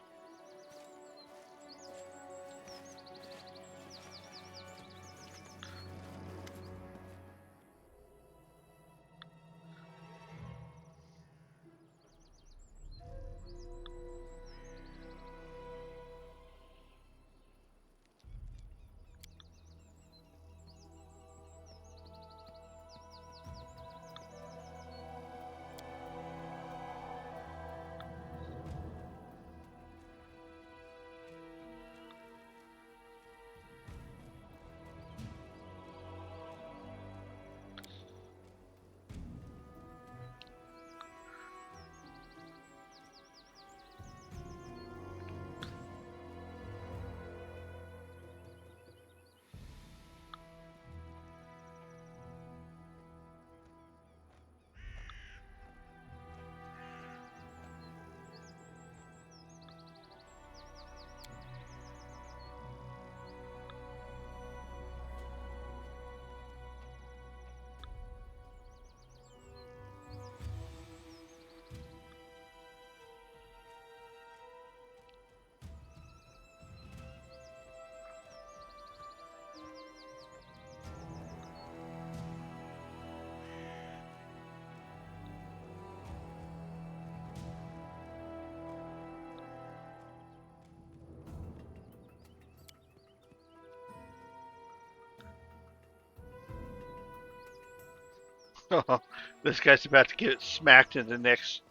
Speaker 1: This guy's about to get smacked in the next.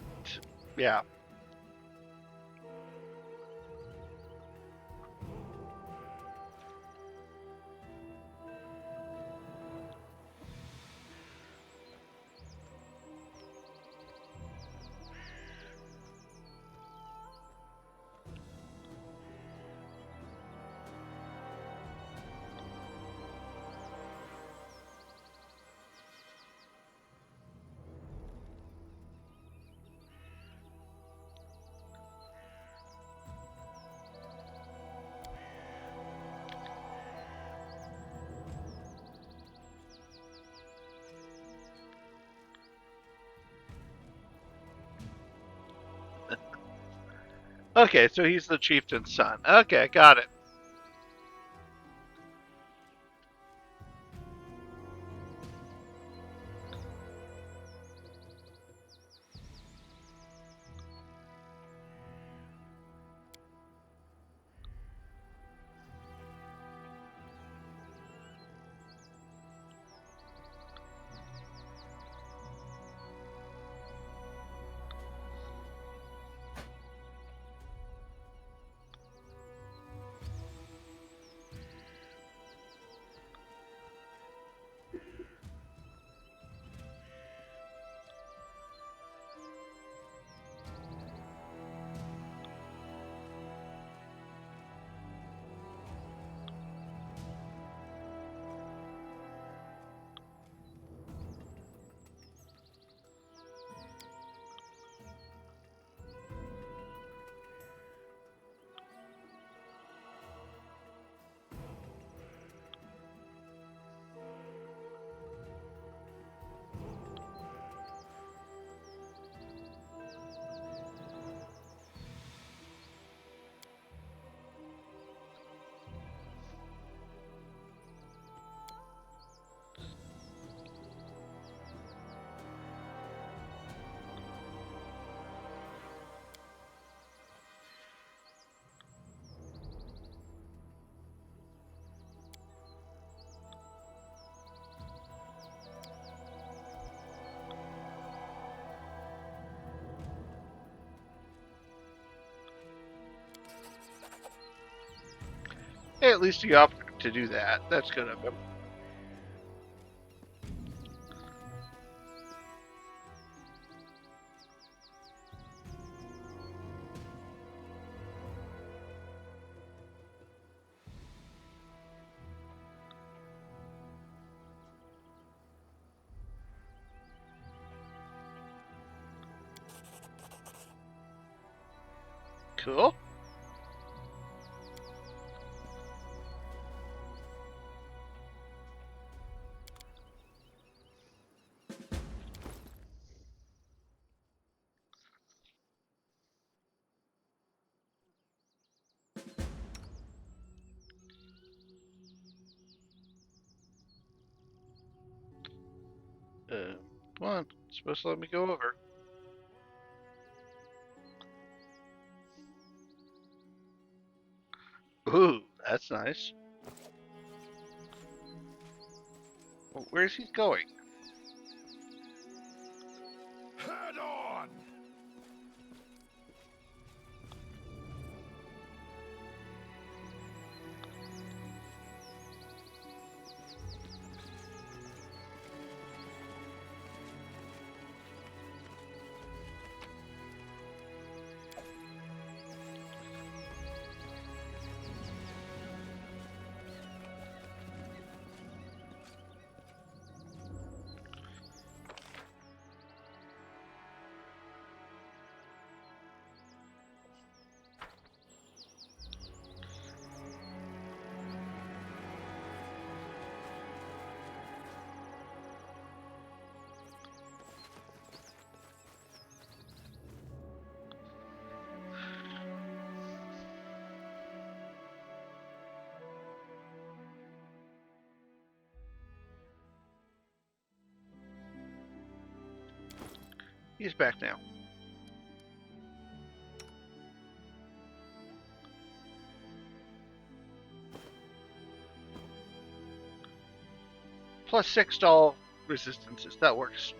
Speaker 1: Yeah. Okay, so he's the chieftain's son. Okay, got it. Hey, at least he offered to do that. That's good of him. Cool. Come on. It's supposed to let me go over. Ooh, that's nice. Where's he going?
Speaker 2: Head on!
Speaker 1: He's back now. Plus 6 to all resistances. That works.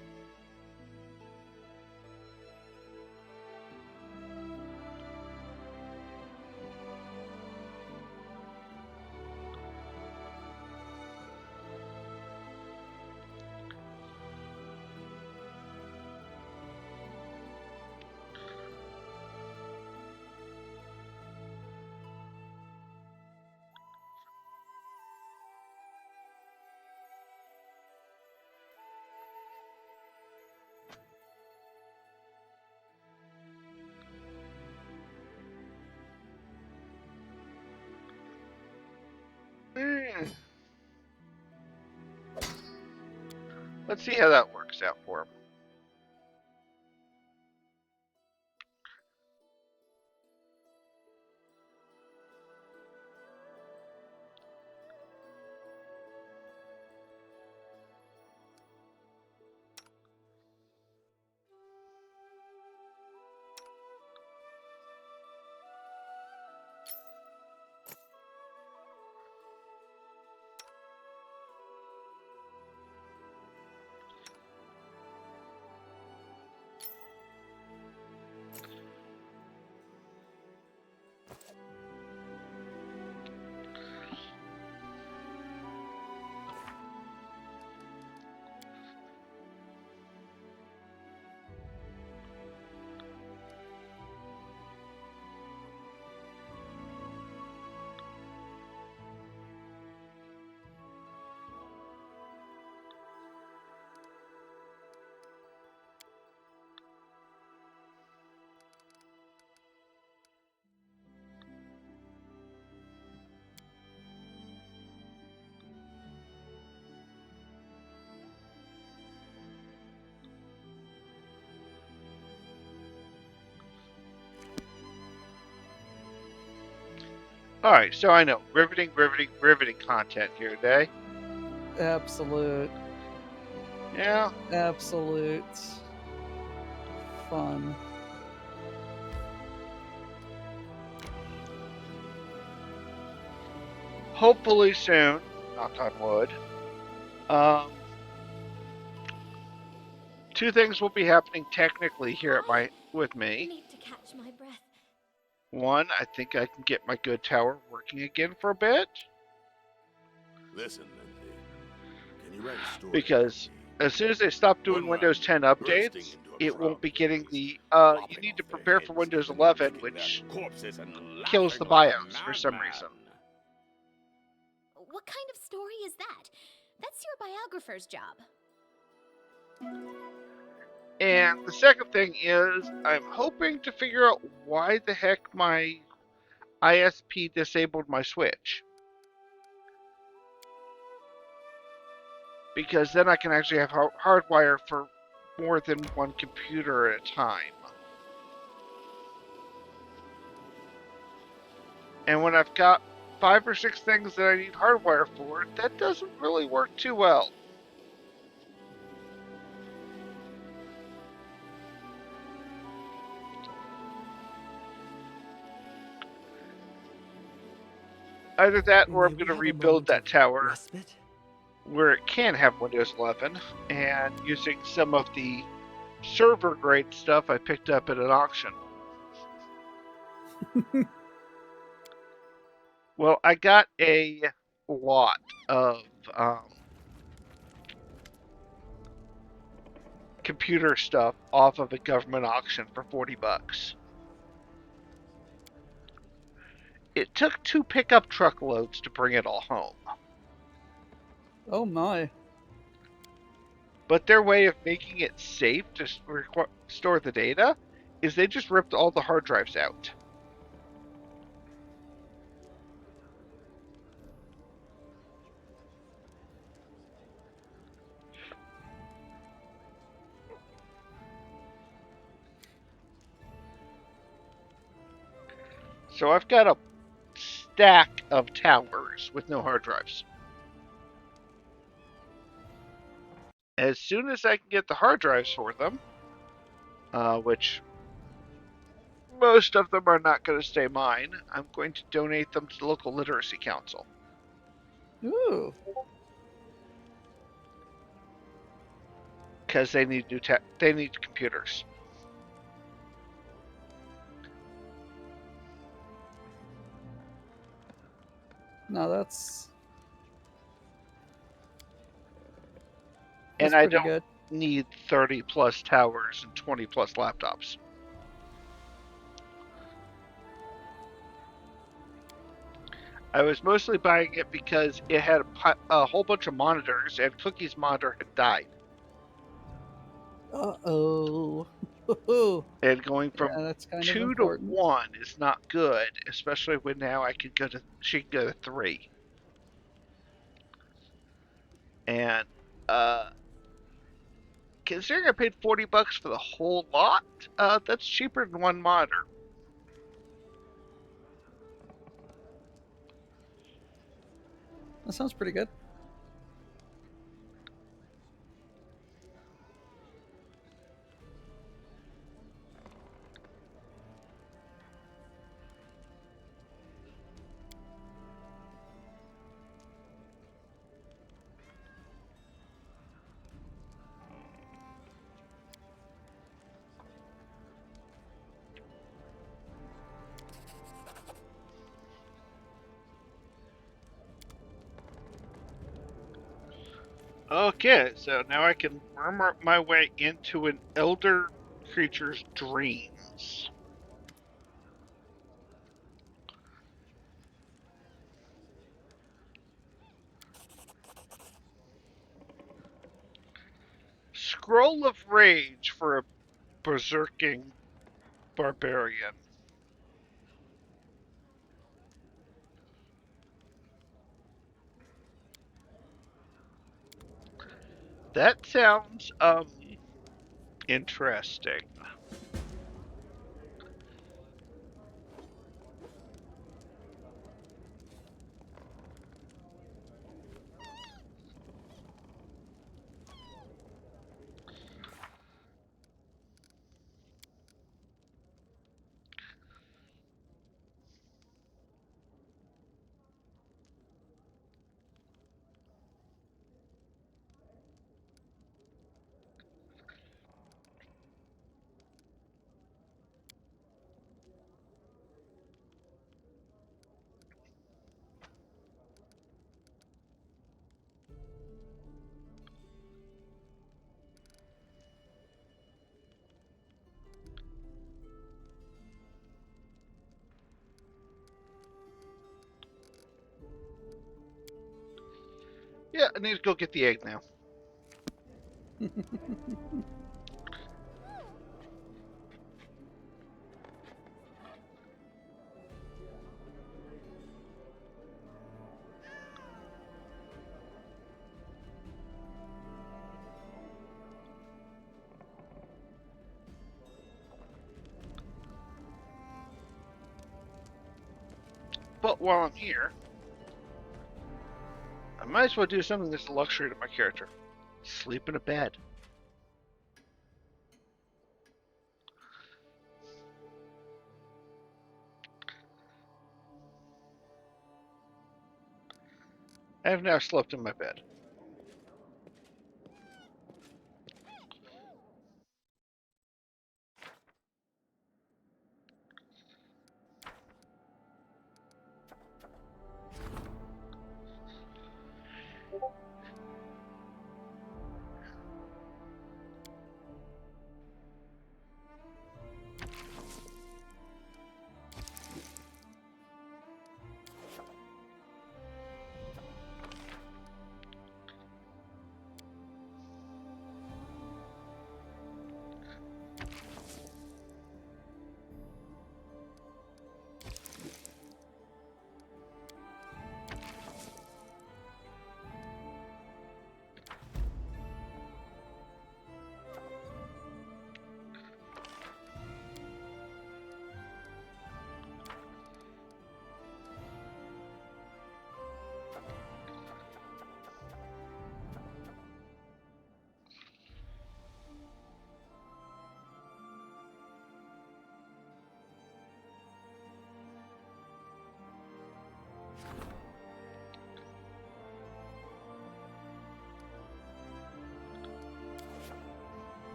Speaker 1: Let's see how that works out for him. Alright, so I know. Riveting, riveting, riveting content here today.
Speaker 3: Absolute.
Speaker 1: Yeah.
Speaker 3: Absolute fun.
Speaker 1: Hopefully soon, knock on wood. Two things will be happening technically here at with
Speaker 5: I
Speaker 1: me.
Speaker 5: need to catch my breath.
Speaker 1: One, I think I can get my good tower working again for a bit.
Speaker 2: Listen, Lindsay. Can you write a story?
Speaker 1: Because as soon as they stop doing
Speaker 2: One where
Speaker 1: Windows
Speaker 2: I'm
Speaker 1: 10
Speaker 2: bursting
Speaker 1: updates,
Speaker 2: into a
Speaker 1: it won't
Speaker 2: crowd
Speaker 1: be
Speaker 2: of
Speaker 1: getting
Speaker 2: enemies,
Speaker 1: the you
Speaker 2: lopping
Speaker 1: need to
Speaker 2: off their
Speaker 1: prepare for
Speaker 2: heads
Speaker 1: Windows
Speaker 2: and then
Speaker 1: 11,
Speaker 2: kicking their
Speaker 1: which
Speaker 2: corpses and
Speaker 1: kills the
Speaker 2: laughing like a
Speaker 1: BIOS for some
Speaker 2: madman.
Speaker 1: reason.
Speaker 5: What kind of story is that? That's your biographer's job.
Speaker 1: And the second thing is, I'm hoping to figure out why the heck my ISP disabled my Switch. Because then I can actually have hardwire for more than one computer at a time. And when I've got 5 or 6 things that I need hardwire for, that doesn't really work too well. Either that or I'm
Speaker 4: May we
Speaker 1: going to
Speaker 4: have a
Speaker 1: rebuild
Speaker 4: moment
Speaker 1: that
Speaker 4: of
Speaker 1: tower
Speaker 4: respite?
Speaker 1: where it can have Windows 11, and using some of the server grade stuff I picked up at an auction. Well, I got a lot of computer stuff off of a government auction for $40. It took 2 pickup truckloads to bring it all home.
Speaker 3: Oh my.
Speaker 1: But their way of making it safe to store the data is they just ripped all the hard drives out. So I've got a stack of towers with no hard drives. As soon as I can get the hard drives for them, which most of them are not going to stay mine, I'm going to donate them to the local literacy council.
Speaker 3: Ooh.
Speaker 1: Because they need they need computers.
Speaker 3: No, that's
Speaker 1: And I
Speaker 3: pretty
Speaker 1: don't
Speaker 3: good.
Speaker 1: need 30 plus towers and 20 plus laptops. I was mostly buying it because it had a whole bunch of monitors, and Cookie's monitor had died.
Speaker 3: Uh-oh.
Speaker 1: And going
Speaker 3: Yeah,
Speaker 1: from
Speaker 3: that's kind of
Speaker 1: 2 to
Speaker 3: important.
Speaker 1: 1 is not good, especially when now she can go to 3. And considering I paid $40 for the whole lot, that's cheaper than one monitor.
Speaker 3: That sounds pretty good.
Speaker 1: Okay, so now I can worm my way into an elder creature's dreams. Scroll of Rage for a berserking barbarian. That sounds interesting. Yeah, I need to go get the egg now. But while I'm here, I might as well do something that's a luxury to my character. Sleep in a bed. I have now slept in my bed.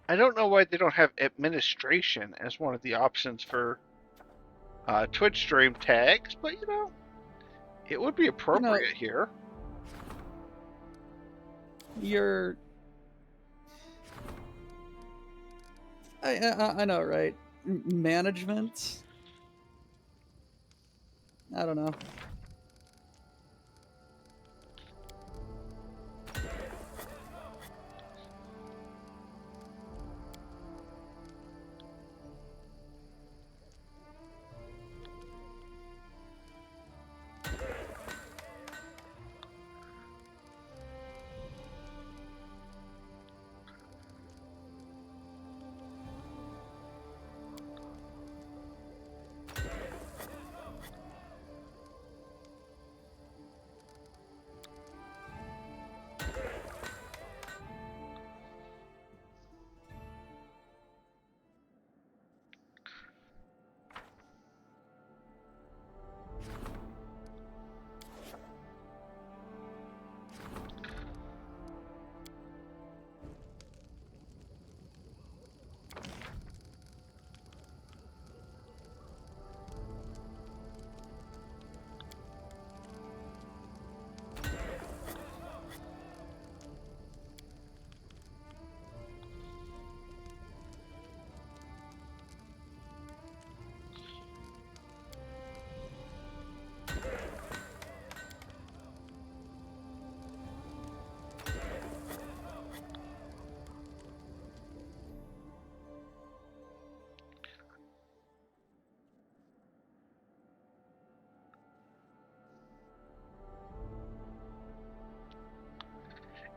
Speaker 1: I don't know why they don't have administration as one of the options for Twitch stream tags, but it would be
Speaker 3: You know,
Speaker 1: appropriate here.
Speaker 3: you're. I know, right? Management. I don't know.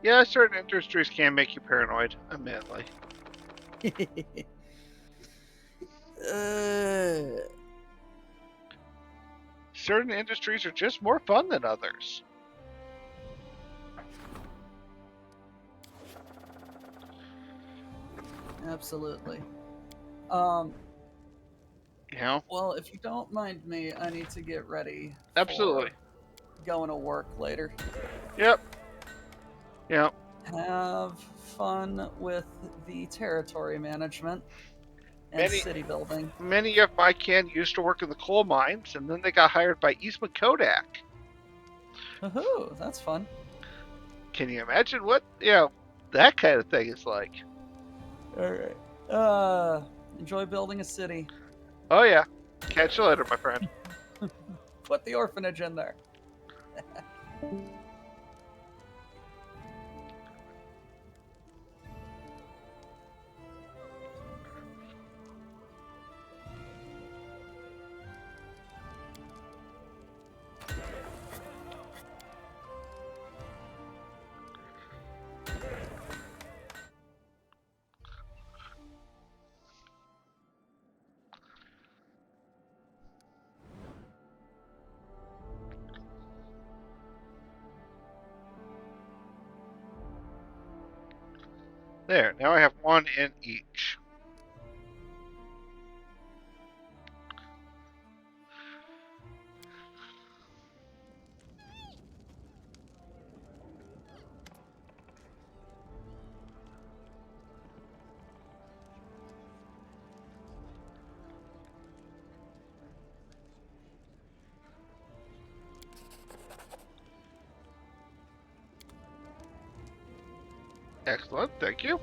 Speaker 3: Yeah, certain industries can make you paranoid, admittedly.
Speaker 1: certain industries are just more fun than others.
Speaker 3: Absolutely.
Speaker 1: You know?
Speaker 3: Well, if you don't mind me, I need to get ready
Speaker 1: Absolutely.
Speaker 3: for going to work later.
Speaker 1: Yep. Yep.
Speaker 3: Have fun with the territory management and
Speaker 1: Many
Speaker 3: city building.
Speaker 1: many of my kin used to work in the coal mines, and then they got hired by Eastman Kodak.
Speaker 3: Woohoo! That's fun.
Speaker 1: Can you imagine what that kind of thing is like?
Speaker 3: All right. Enjoy building a city.
Speaker 1: Oh yeah. Catch you later, my friend.
Speaker 3: Put the orphanage in there.
Speaker 1: There. Now I have one in each. Excellent. Thank you.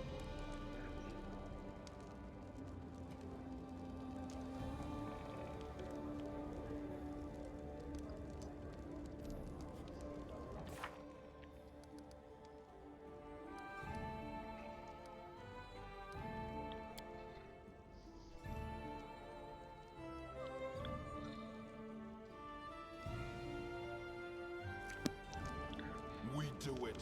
Speaker 2: We do it.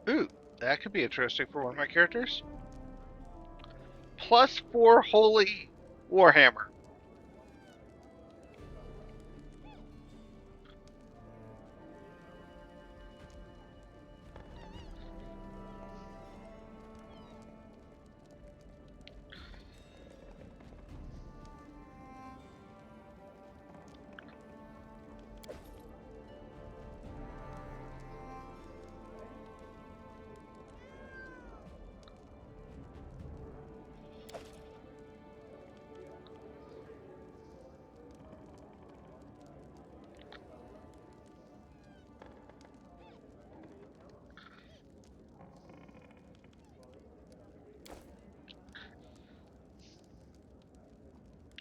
Speaker 2: Ooh, that could be interesting for one of my characters. +4 holy warhammer.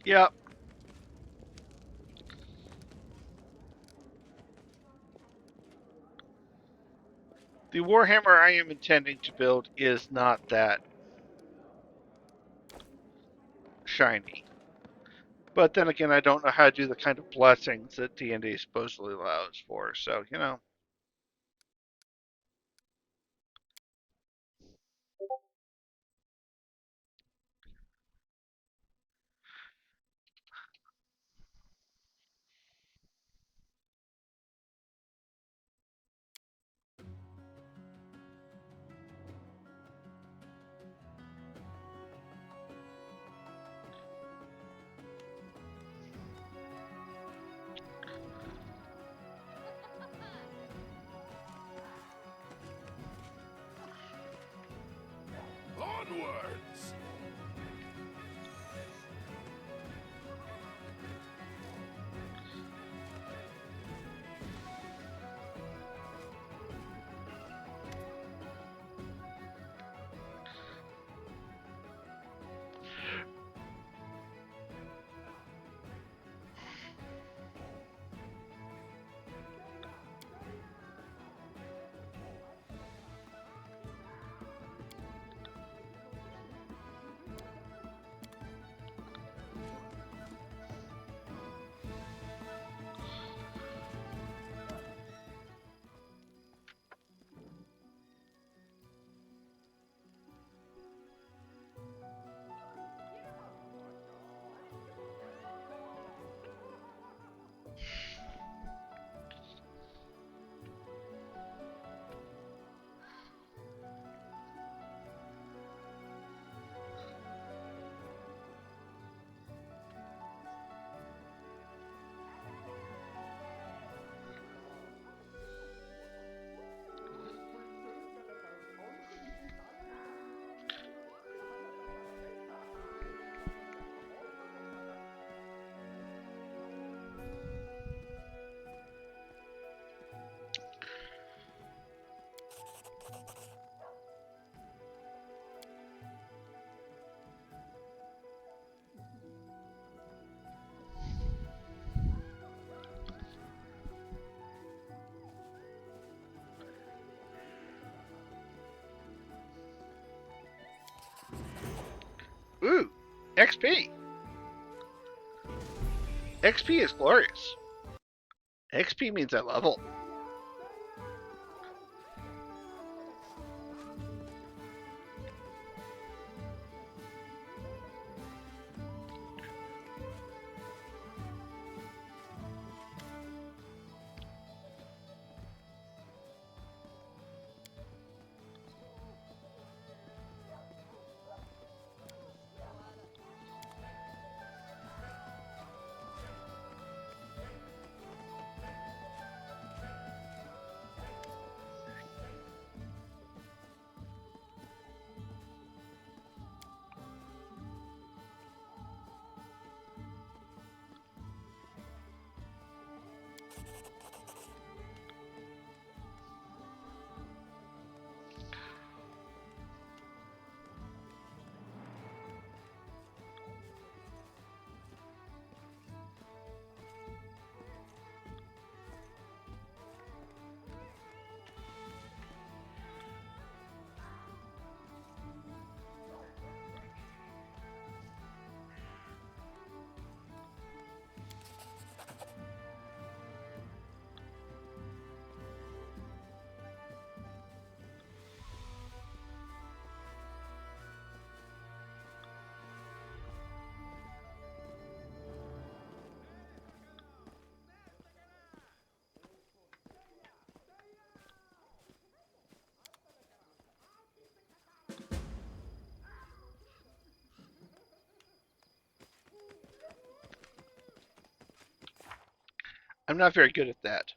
Speaker 2: Yep. The warhammer I am intending to build is not that shiny. But then again, I don't know how to do the kind of blessings that D&D supposedly allows for. So, rewards.
Speaker 1: Ooh, XP. XP is glorious. XP means I level. I'm not very good at that.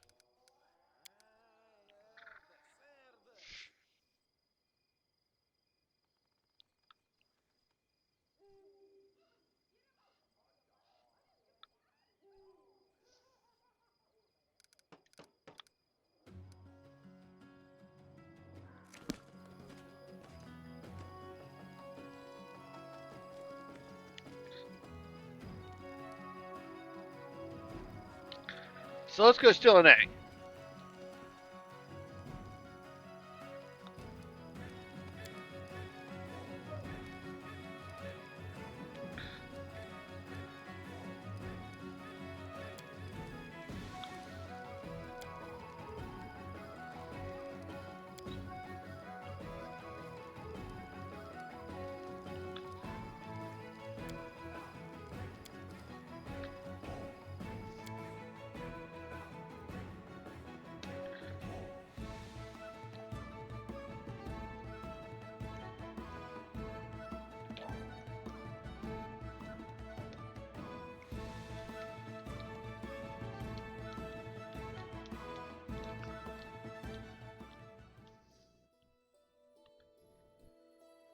Speaker 1: So let's go steal an egg.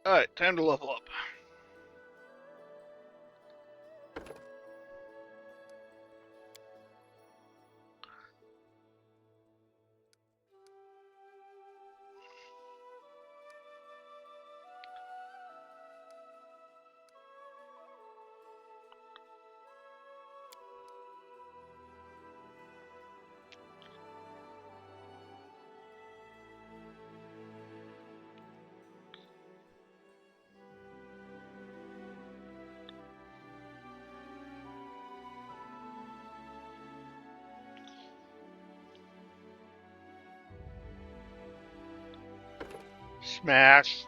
Speaker 1: Alright, time to level up. Smash.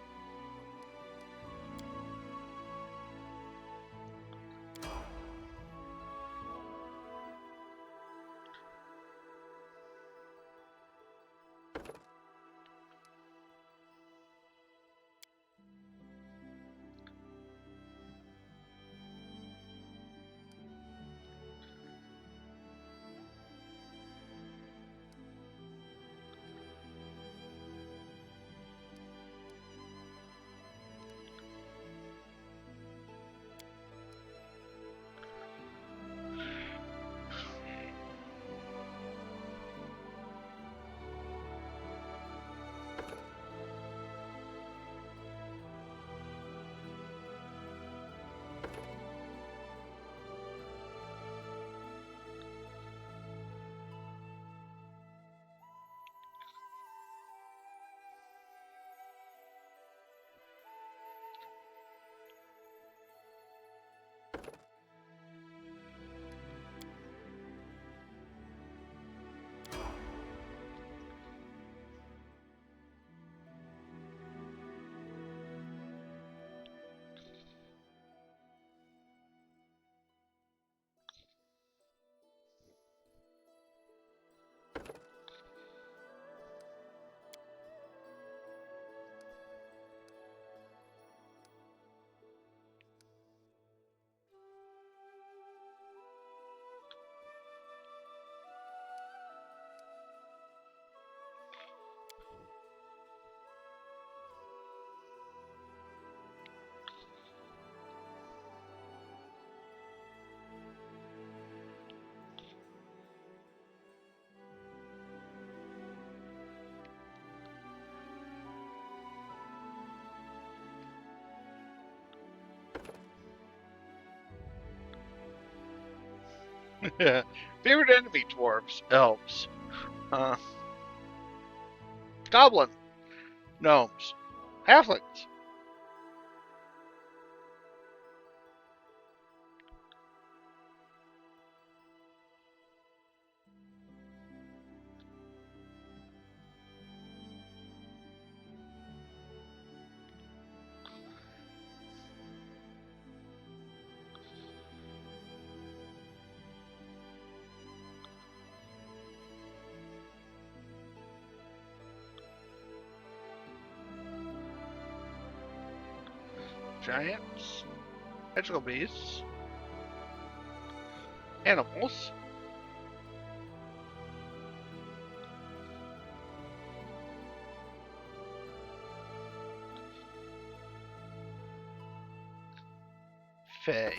Speaker 1: Favorite enemy: dwarves, elves, uh, goblin, gnomes, halflings. Giants, magical beasts, animals, fae.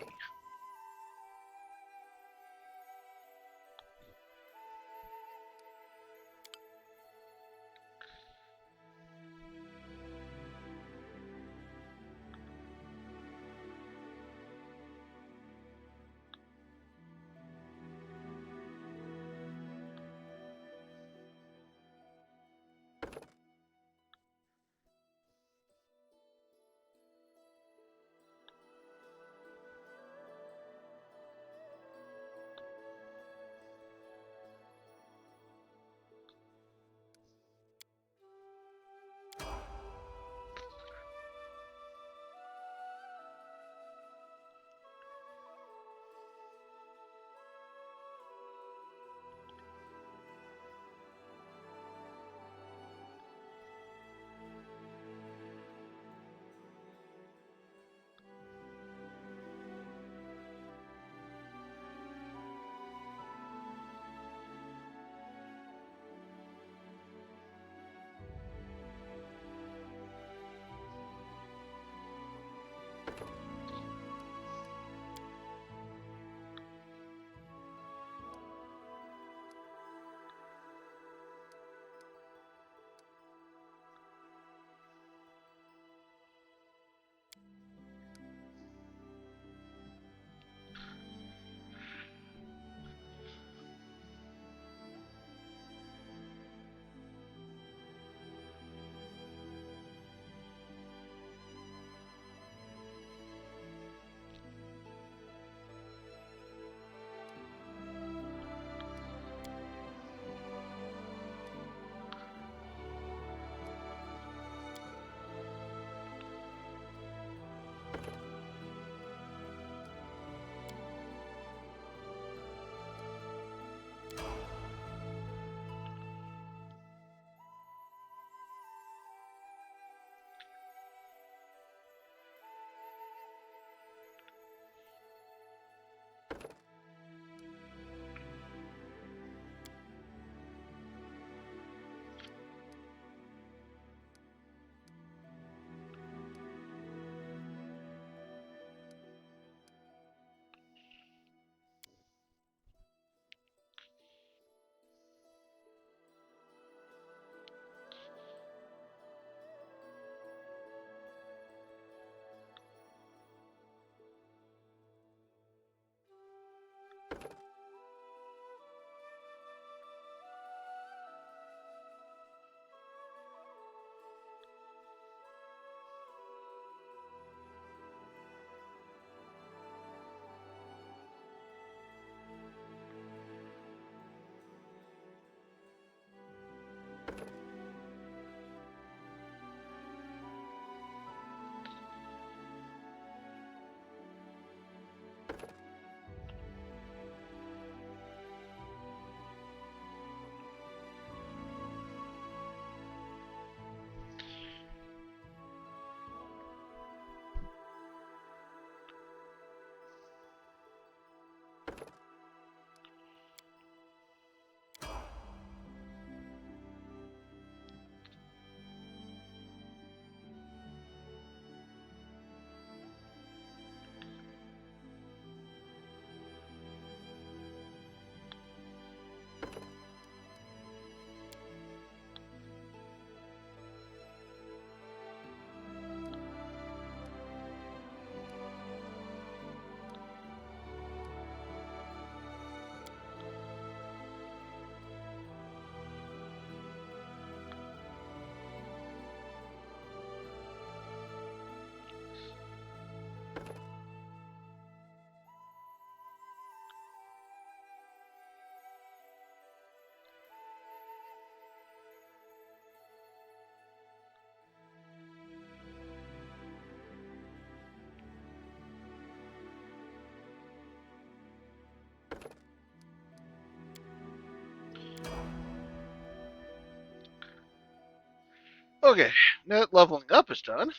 Speaker 1: Okay, now that leveling up is done,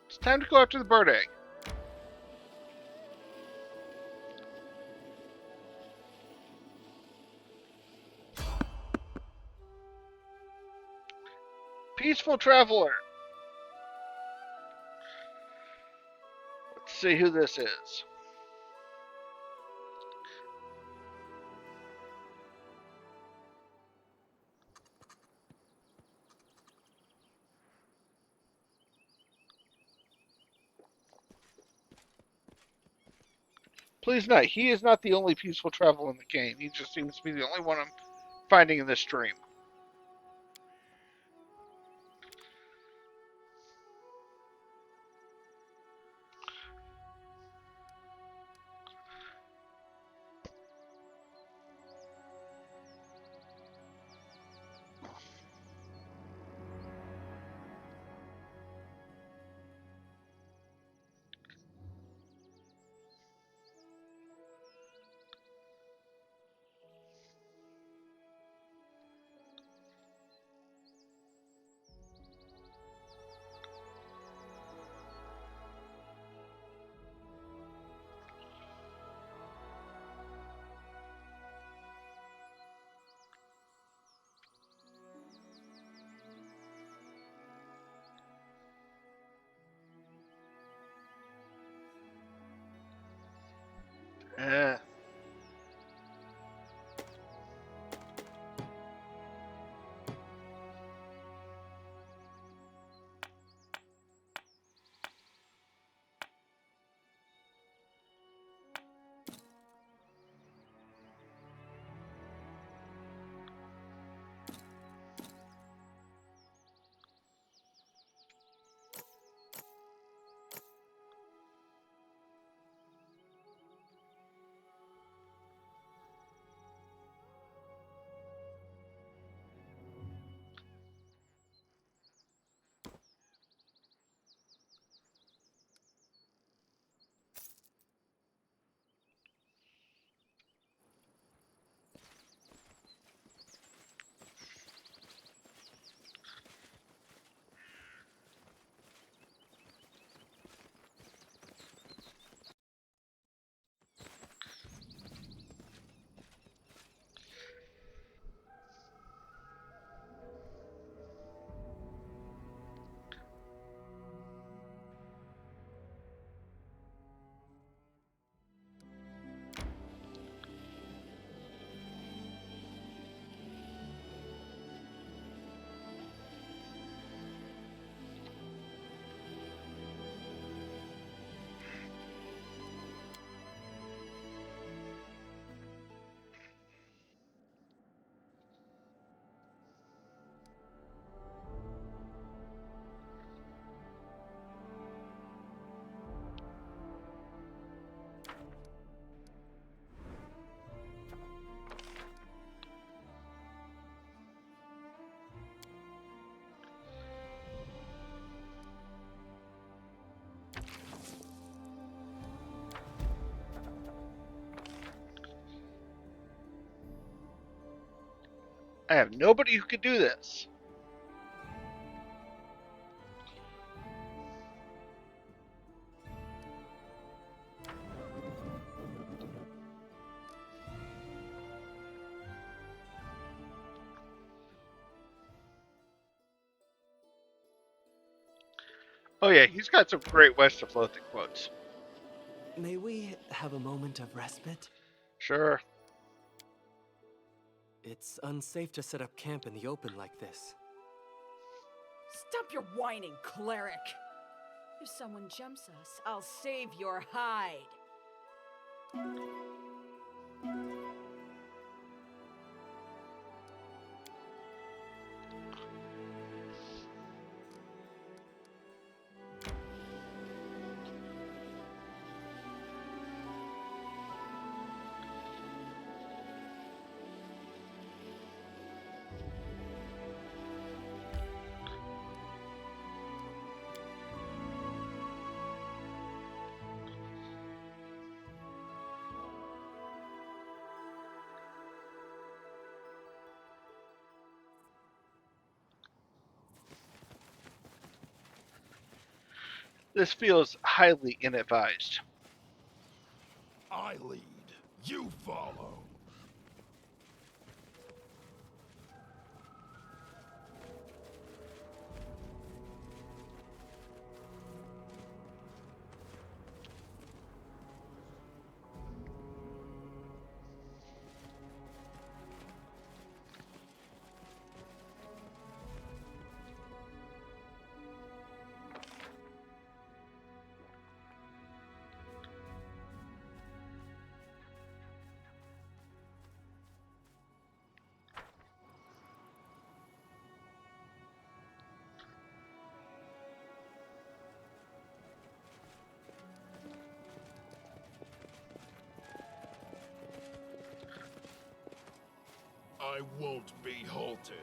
Speaker 1: it's time to go after the bird egg. Peaceful traveler. Let's see who this is. Please note, he is not the only peaceful traveler in the game. He just seems to be the only one I'm finding in this stream. Eh. I have nobody who could do this. Oh yeah, he's got some great West of Lothian quotes.
Speaker 4: May we have a moment of respite?
Speaker 1: Sure.
Speaker 4: It's unsafe to set up camp in the open like this.
Speaker 7: Stop your whining, cleric! If someone jumps us, I'll save your hide.
Speaker 1: This feels highly inadvised.
Speaker 2: I lead, you follow. I won't be halted.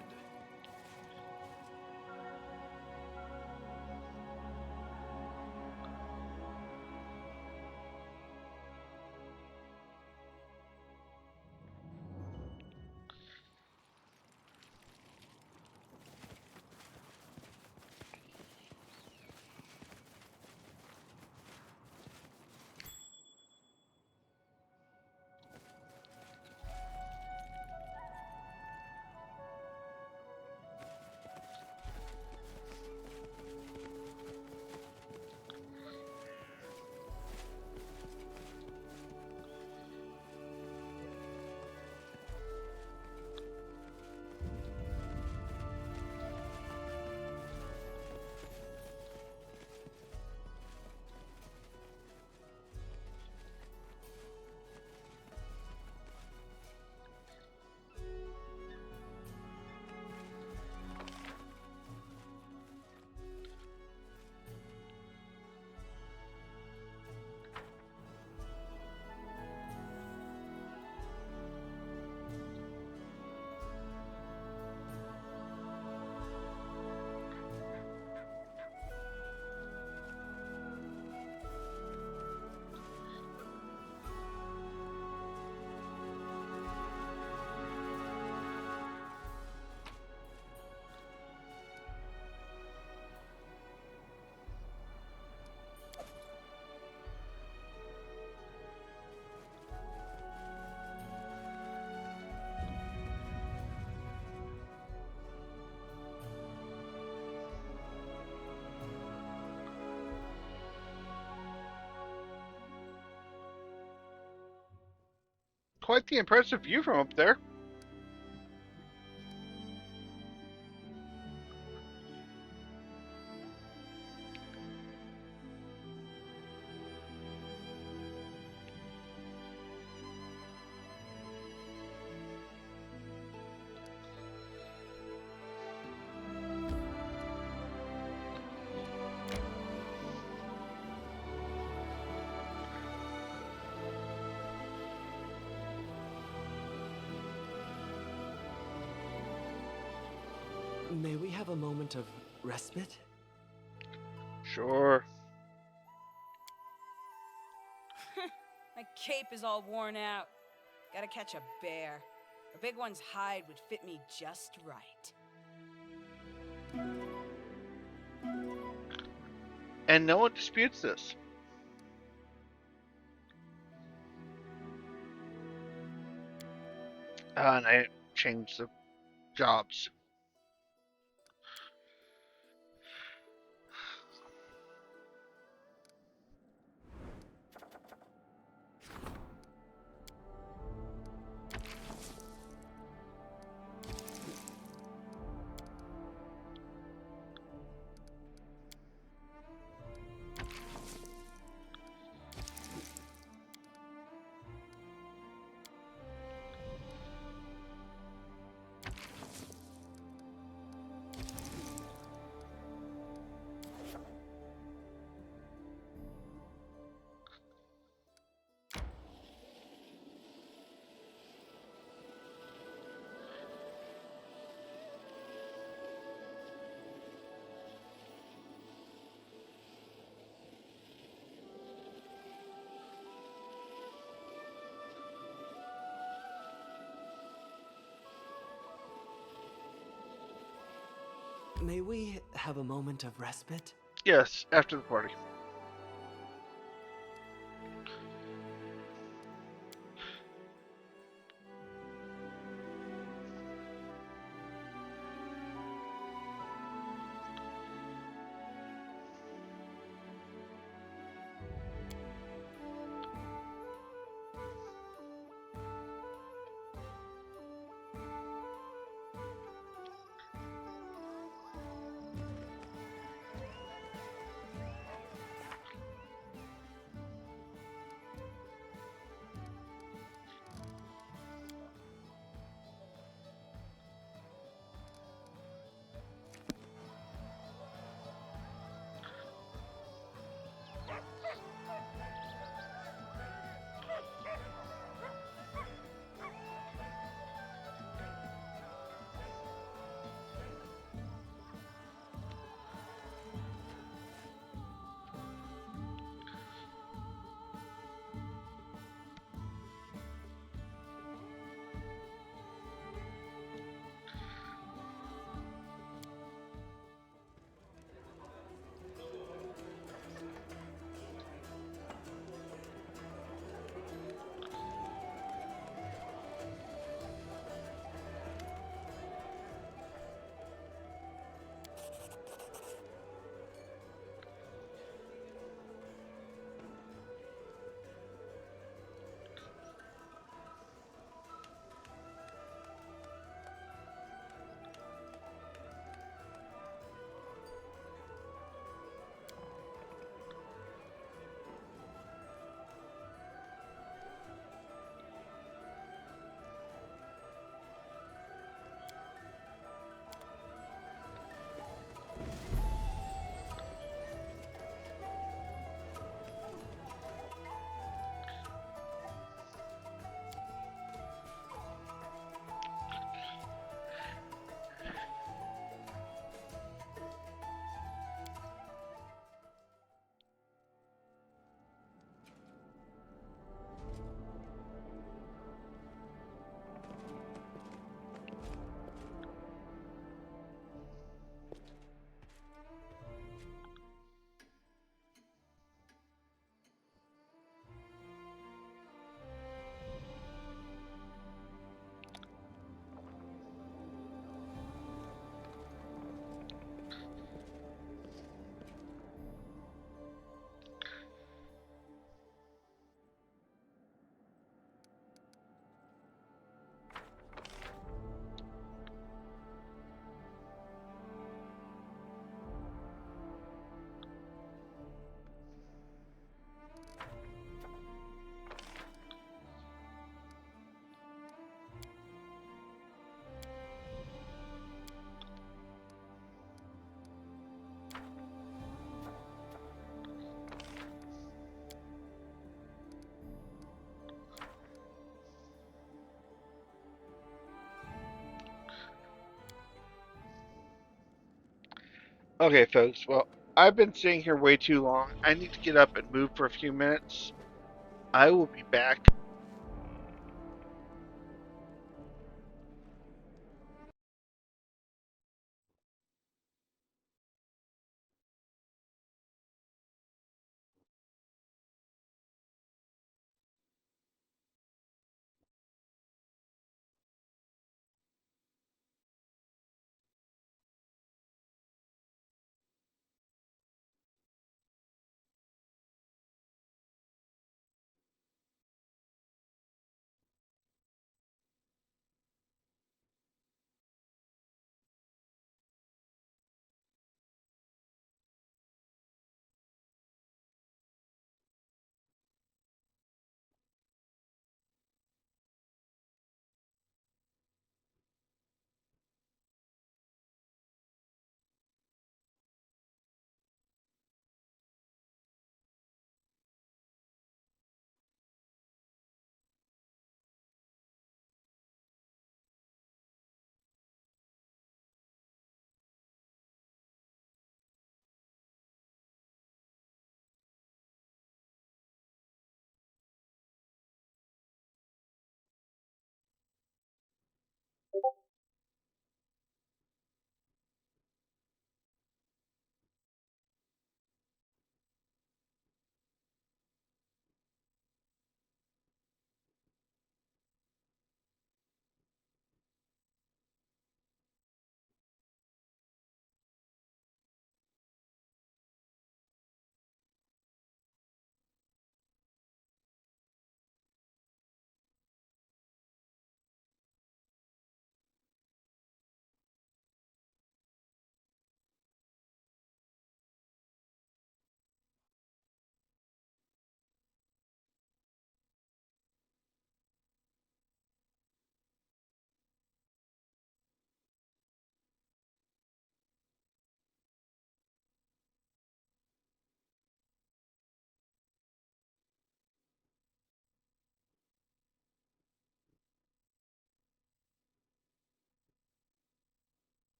Speaker 1: Quite the impressive view from up there.
Speaker 4: May we have a moment of respite?
Speaker 1: Sure.
Speaker 7: My cape is all worn out. Gotta catch a bear. A big one's hide would fit me just right.
Speaker 1: And no one disputes this. And I changed the jobs.
Speaker 4: May we have a moment of respite?
Speaker 1: Yes, after the party. Okay, folks. Well, I've been sitting here way too long. I need to get up and move for a few minutes. I will be back.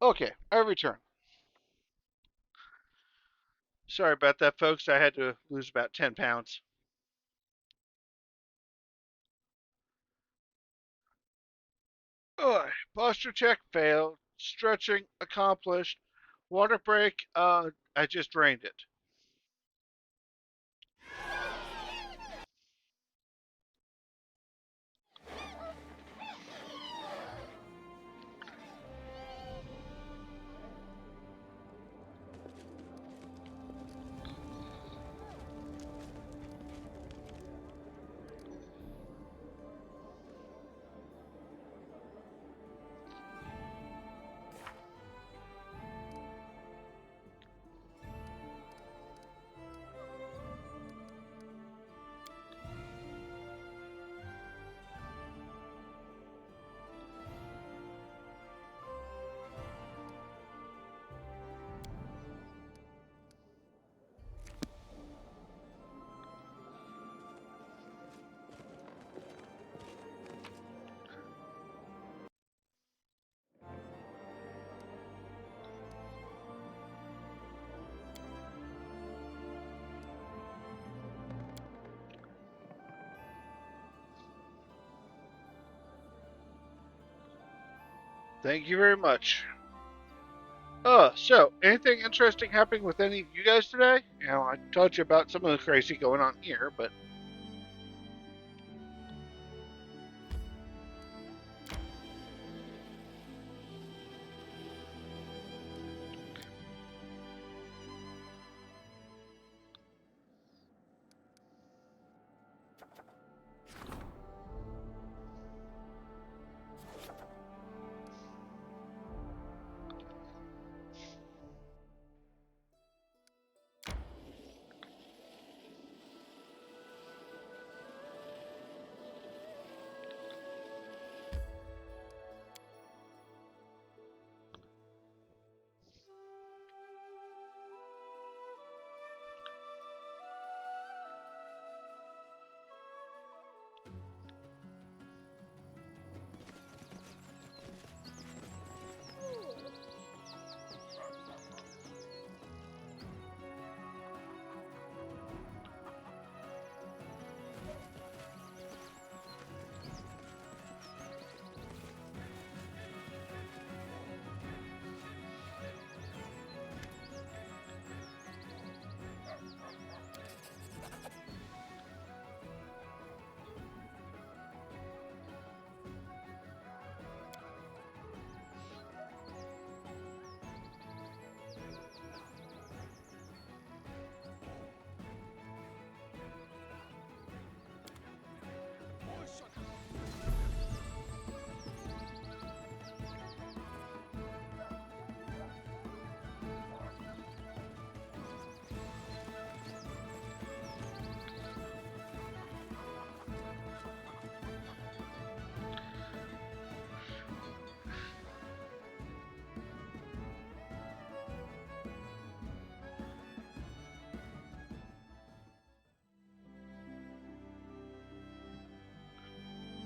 Speaker 1: Okay, I return. Sorry about that, folks. I had to lose about 10 pounds. Oh, posture check failed. Stretching accomplished. Water break, I just drained it. Thank you very much. So, anything interesting happening with any of you guys today? I told you about some of the crazy going on here, but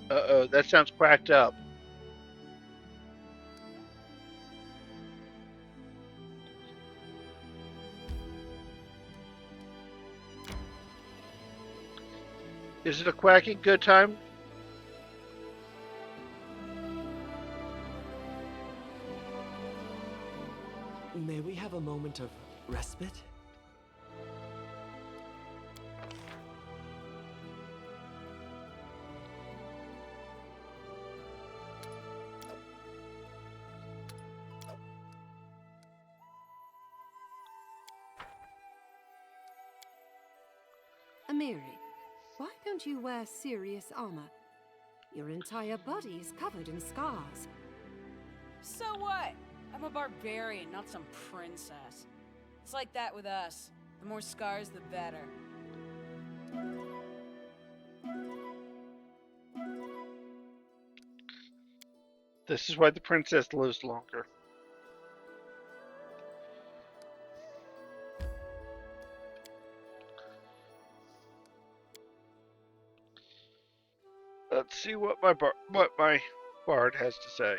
Speaker 1: uh-oh, that sounds cracked up. Is it a quacking good time?
Speaker 4: May we have a moment of respite?
Speaker 6: Amiri, why don't you wear serious armor? Your entire body is covered in scars.
Speaker 7: So what? I'm a barbarian, not some princess. It's like that with us. The more scars, the better.
Speaker 1: This is why the princess lives longer. Let's see what my bard has to say.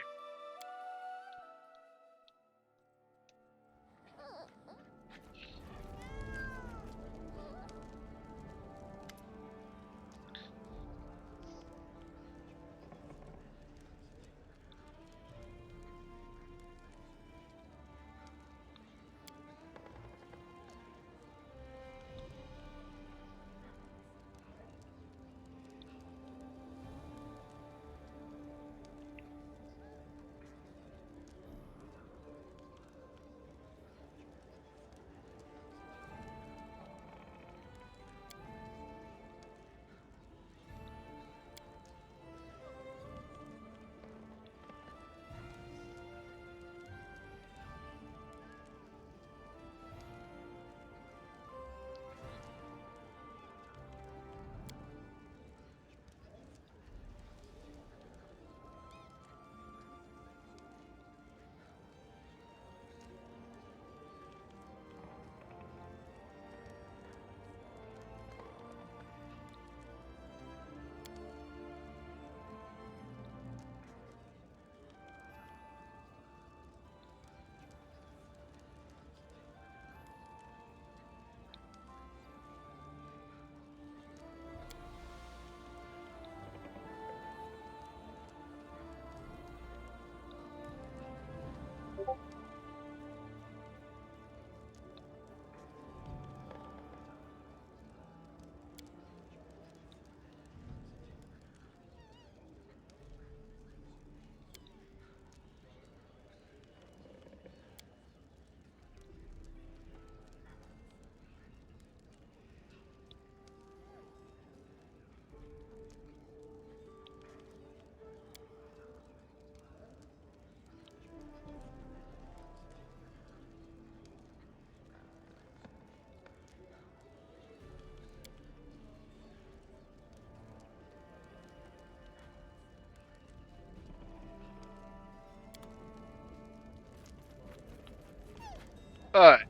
Speaker 1: Alright.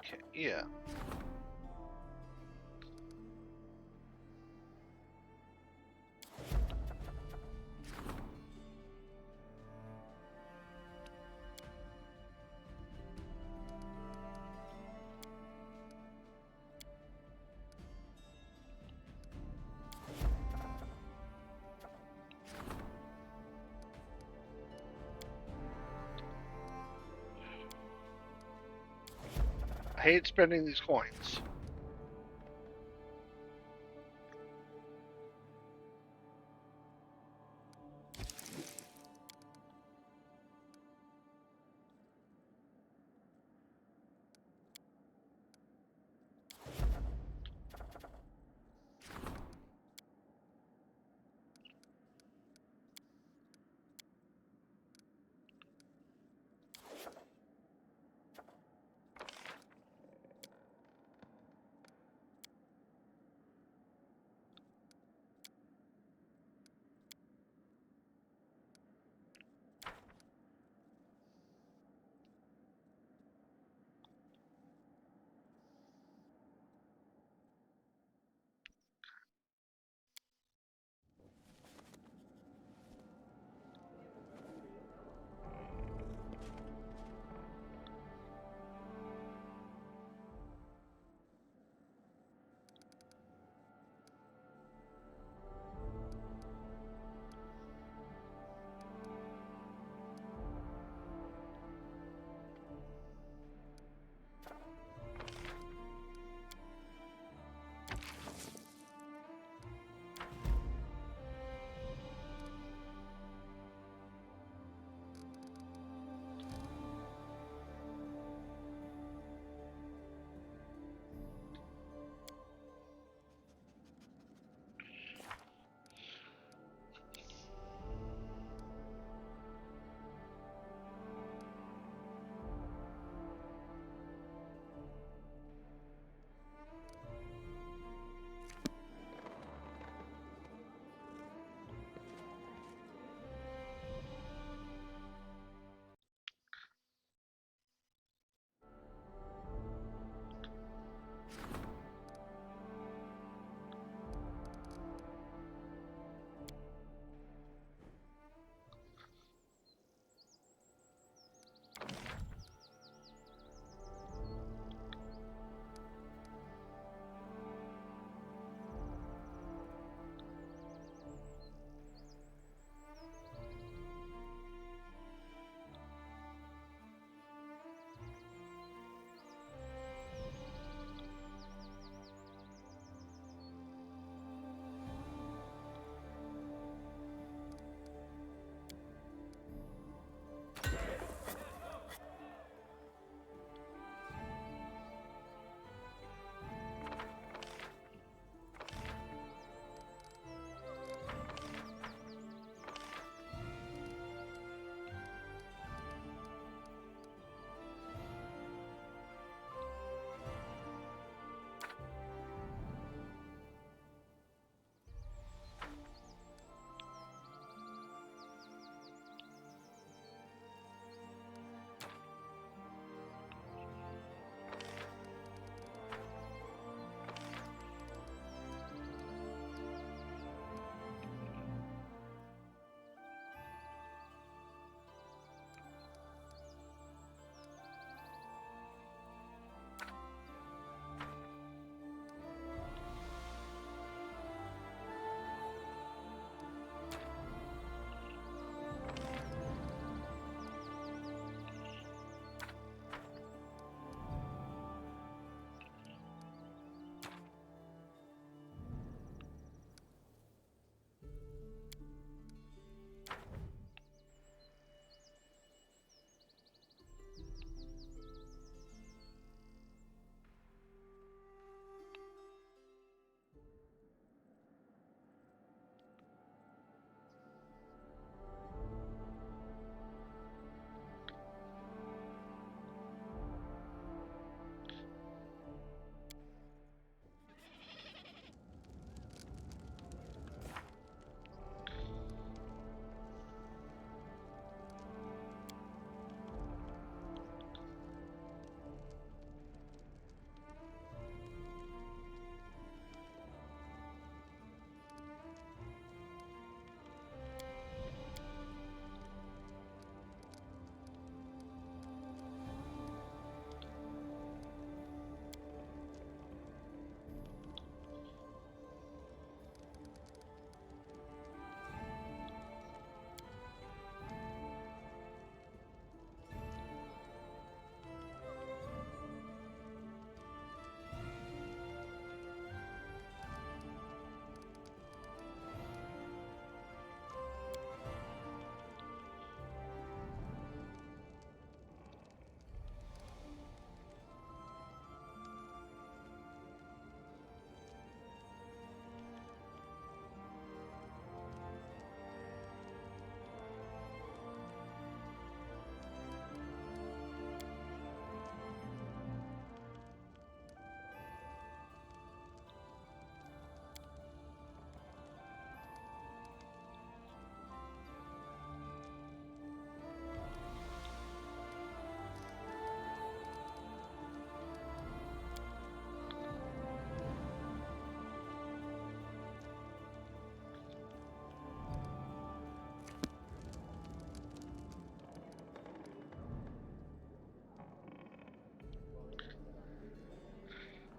Speaker 1: Okay, yeah. I hate spending these coins.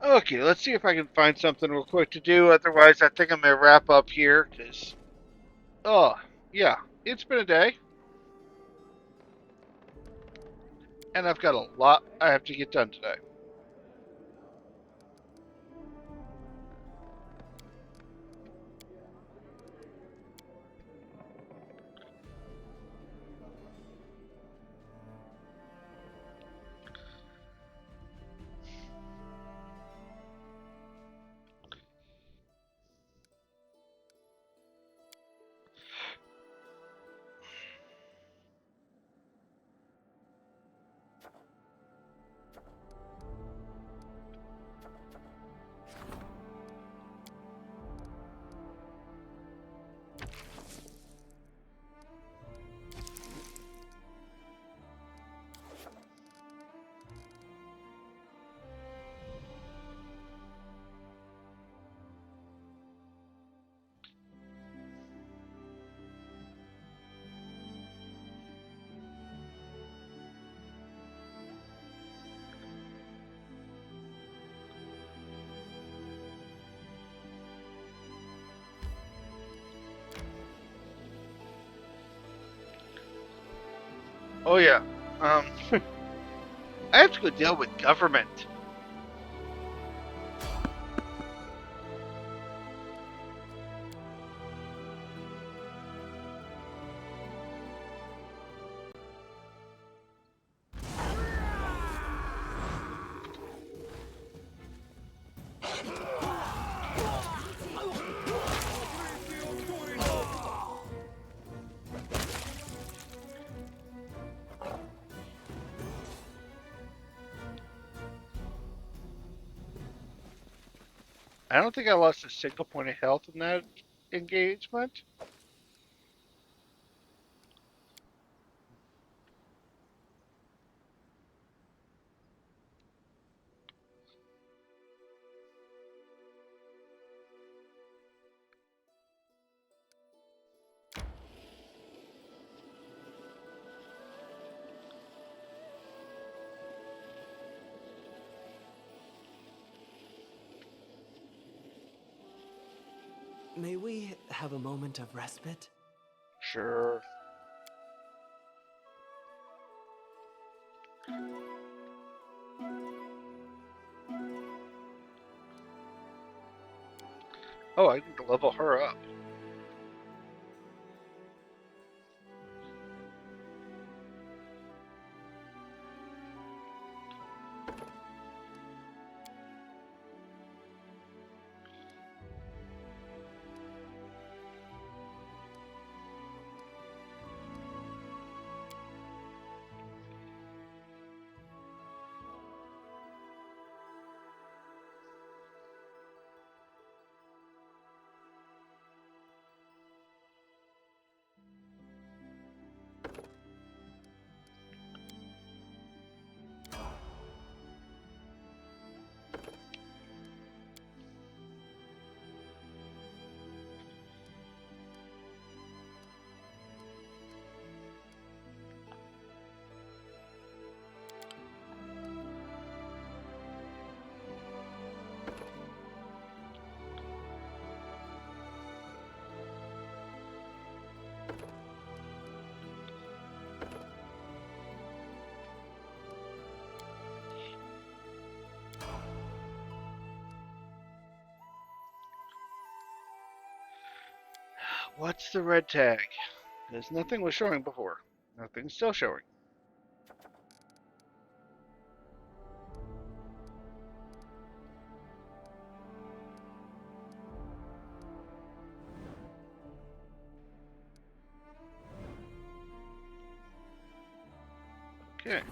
Speaker 1: Okay, let's see if I can find something real quick to do. Otherwise, I think I'm gonna wrap up here because, oh yeah, it's been a day, and I've got a lot I have to get done today. Oh yeah, um, I have to go deal with government. I don't think I lost a single point of health in that engagement.
Speaker 4: May we have a moment of respite?
Speaker 1: Sure. Oh, I need to level her up. What's the red tag? Because nothing was showing before. Nothing's still showing. Okay.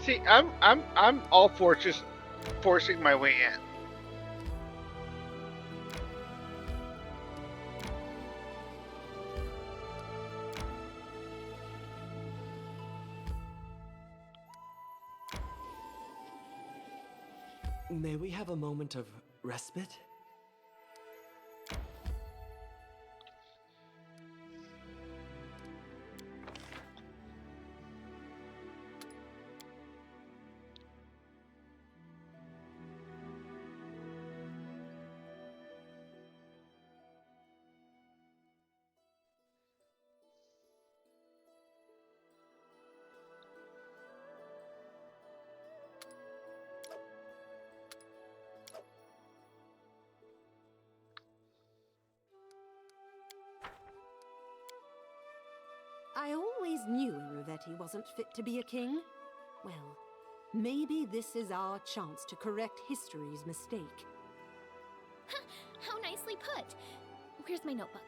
Speaker 1: See, I'm all for just forcing my way in.
Speaker 4: May we have a moment of respite?
Speaker 6: I always knew Iruvetti wasn't fit to be a king. Well, maybe this is our chance to correct history's mistake.
Speaker 5: How nicely put. Where's my notebook?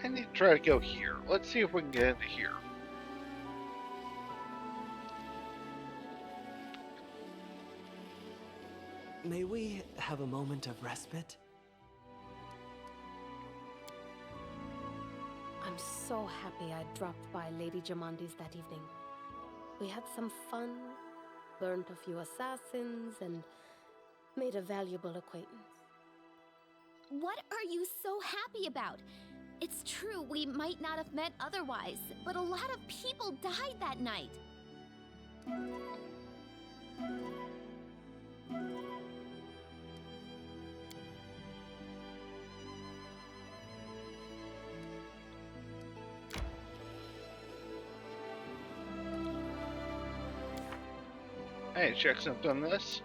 Speaker 1: I need to try to go here. Let's see if we can get into here.
Speaker 4: May we have a moment of respite?
Speaker 8: I'm so happy I dropped by Lady Jamandi's that evening. We had some fun, learned a few assassins, and made a valuable acquaintance.
Speaker 5: What are you so happy about? It's true, we might not have met otherwise, but a lot of people died that night.
Speaker 1: Hey, check something on this.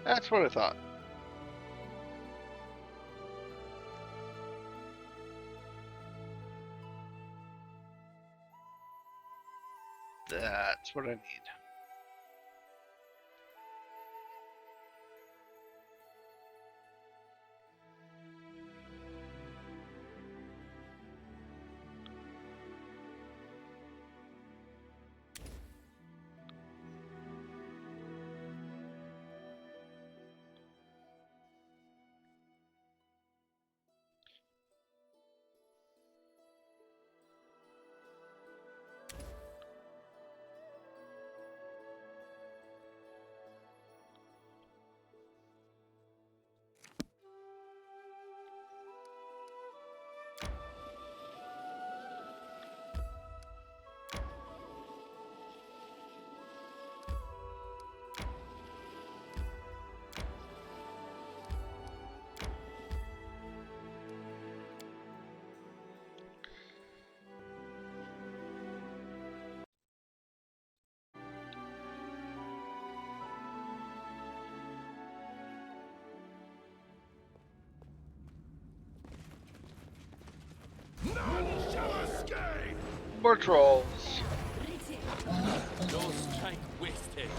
Speaker 1: That's what I thought. That's what I need. More trolls.
Speaker 9: No strike wasted.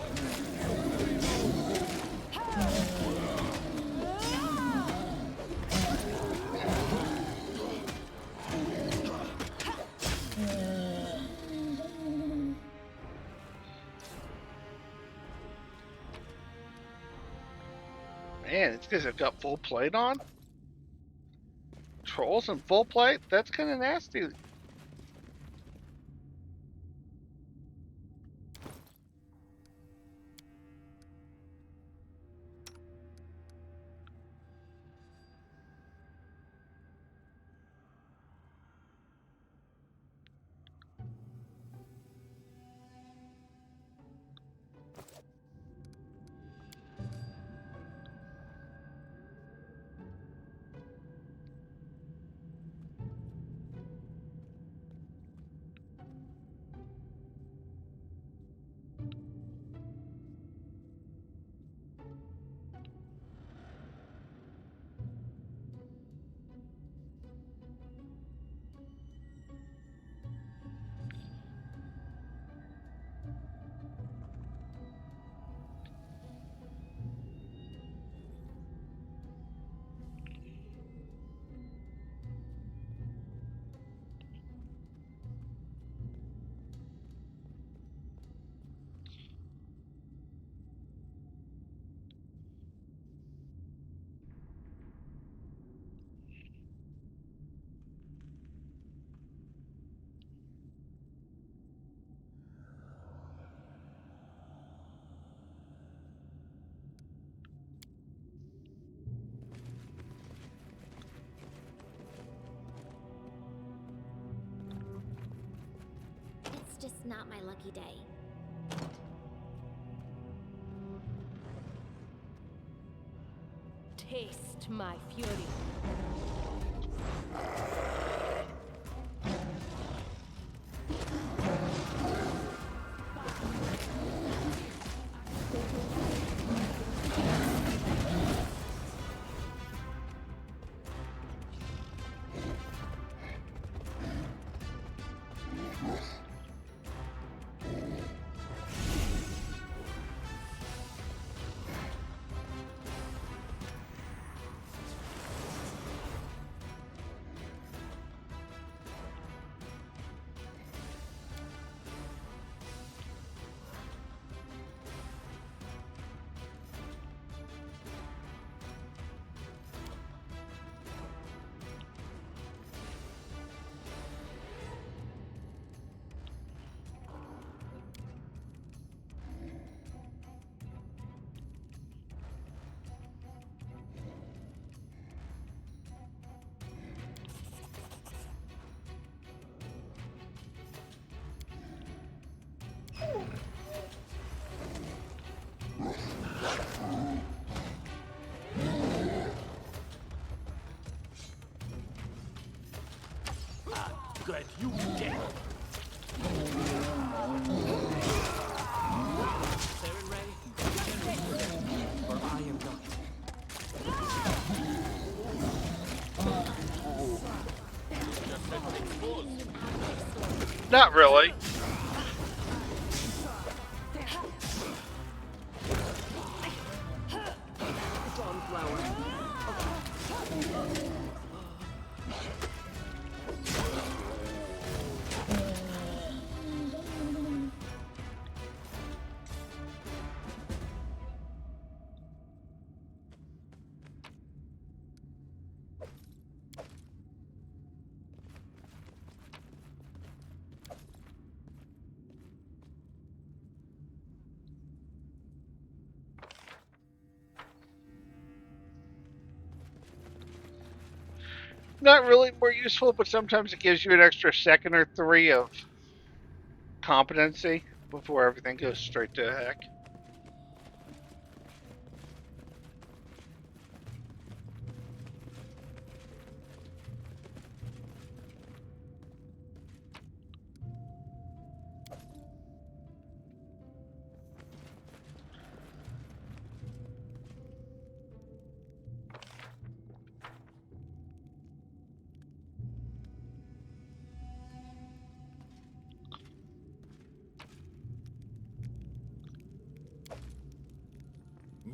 Speaker 1: Man, these guys have got full plate on. Trolls in full plate? That's kind of nasty.
Speaker 5: It's just not my lucky day.
Speaker 8: Taste my fury.
Speaker 9: Good, you dead. Saren Ray, or I am not.
Speaker 1: Not really. Not really more useful, but sometimes it gives you an extra second or three of competency before everything goes straight to heck.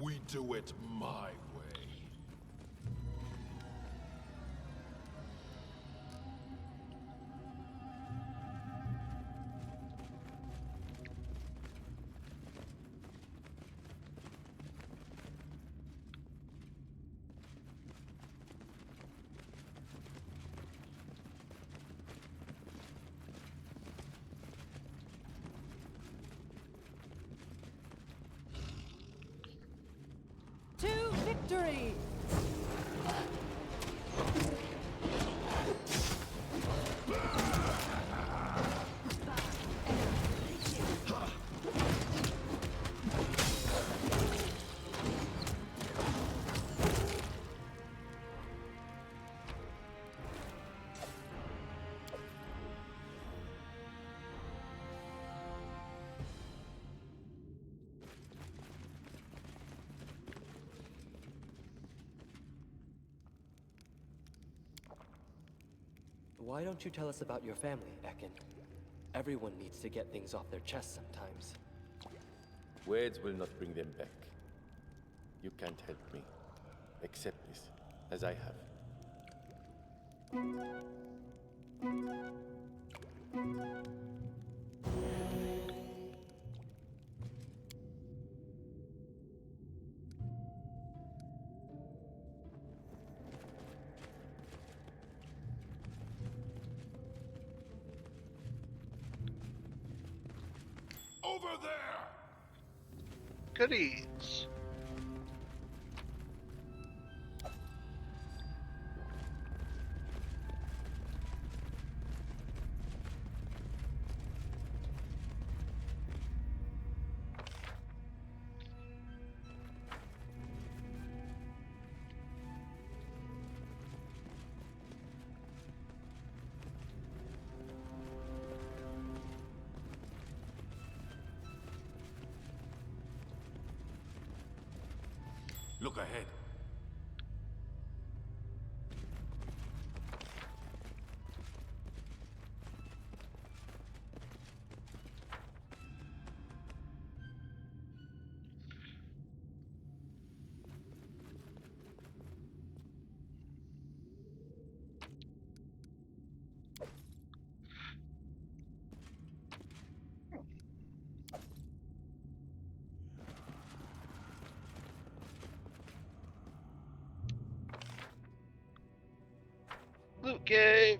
Speaker 2: We do it my way.
Speaker 6: To victory!
Speaker 4: Why don't you tell us about your family, Ekin? Everyone needs to get things off their chest sometimes.
Speaker 10: Words will not bring them back. You can't help me. Accept this, as I have.
Speaker 2: Over there!
Speaker 1: Goodies.
Speaker 2: Look ahead.
Speaker 1: Loot cave.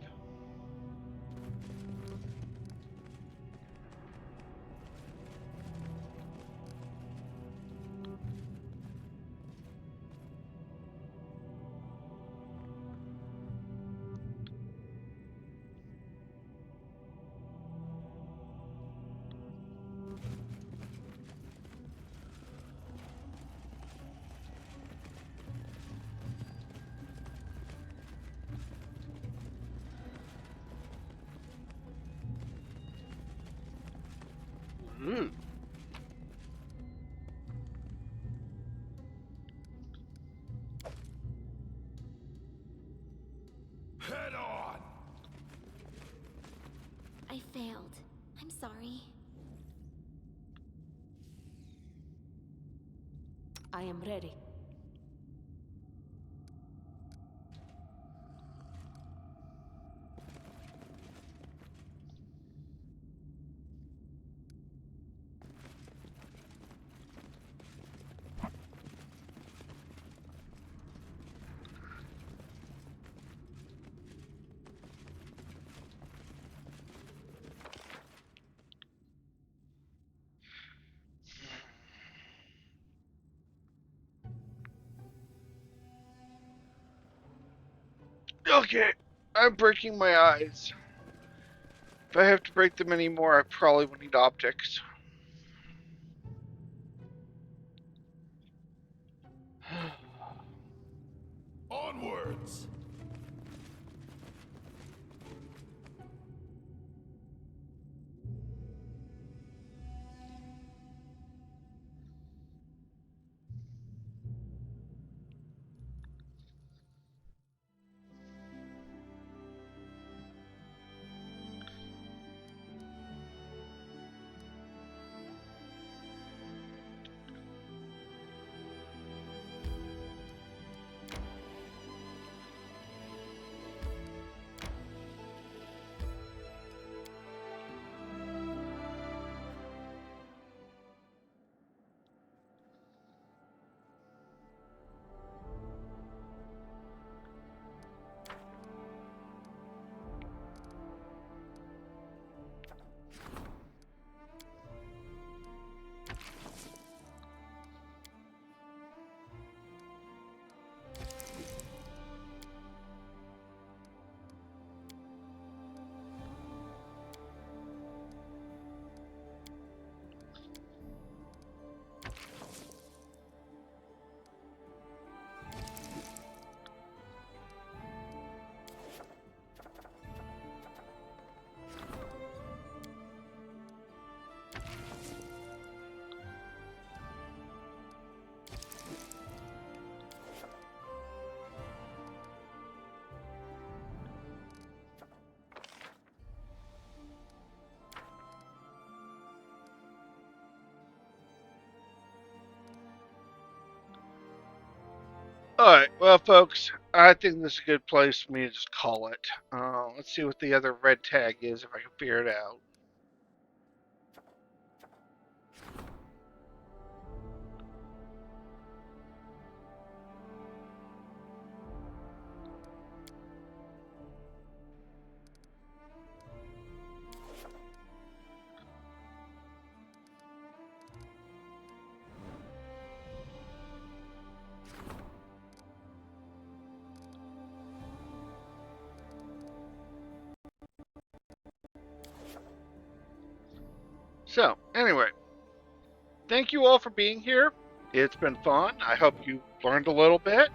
Speaker 2: Head on!
Speaker 5: I failed. I'm sorry.
Speaker 6: I am ready.
Speaker 1: Okay, I'm breaking my eyes. If I have to break them anymore, I probably will need optics.
Speaker 2: Onwards!
Speaker 1: Alright, well, folks, I think this is a good place for me to just call it. Let's see what the other red tag is if I can figure it out. So, anyway, thank you all for being here. It's been fun. I hope you learned a little bit.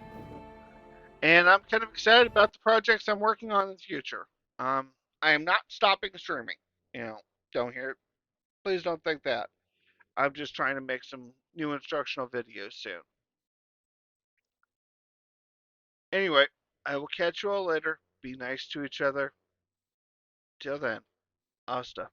Speaker 1: And I'm kind of excited about the projects I'm working on in the future. I am not stopping streaming. You know, don't hear. Please don't think that. I'm just trying to make some new instructional videos soon. Anyway, I will catch you all later. Be nice to each other. Till then, hasta.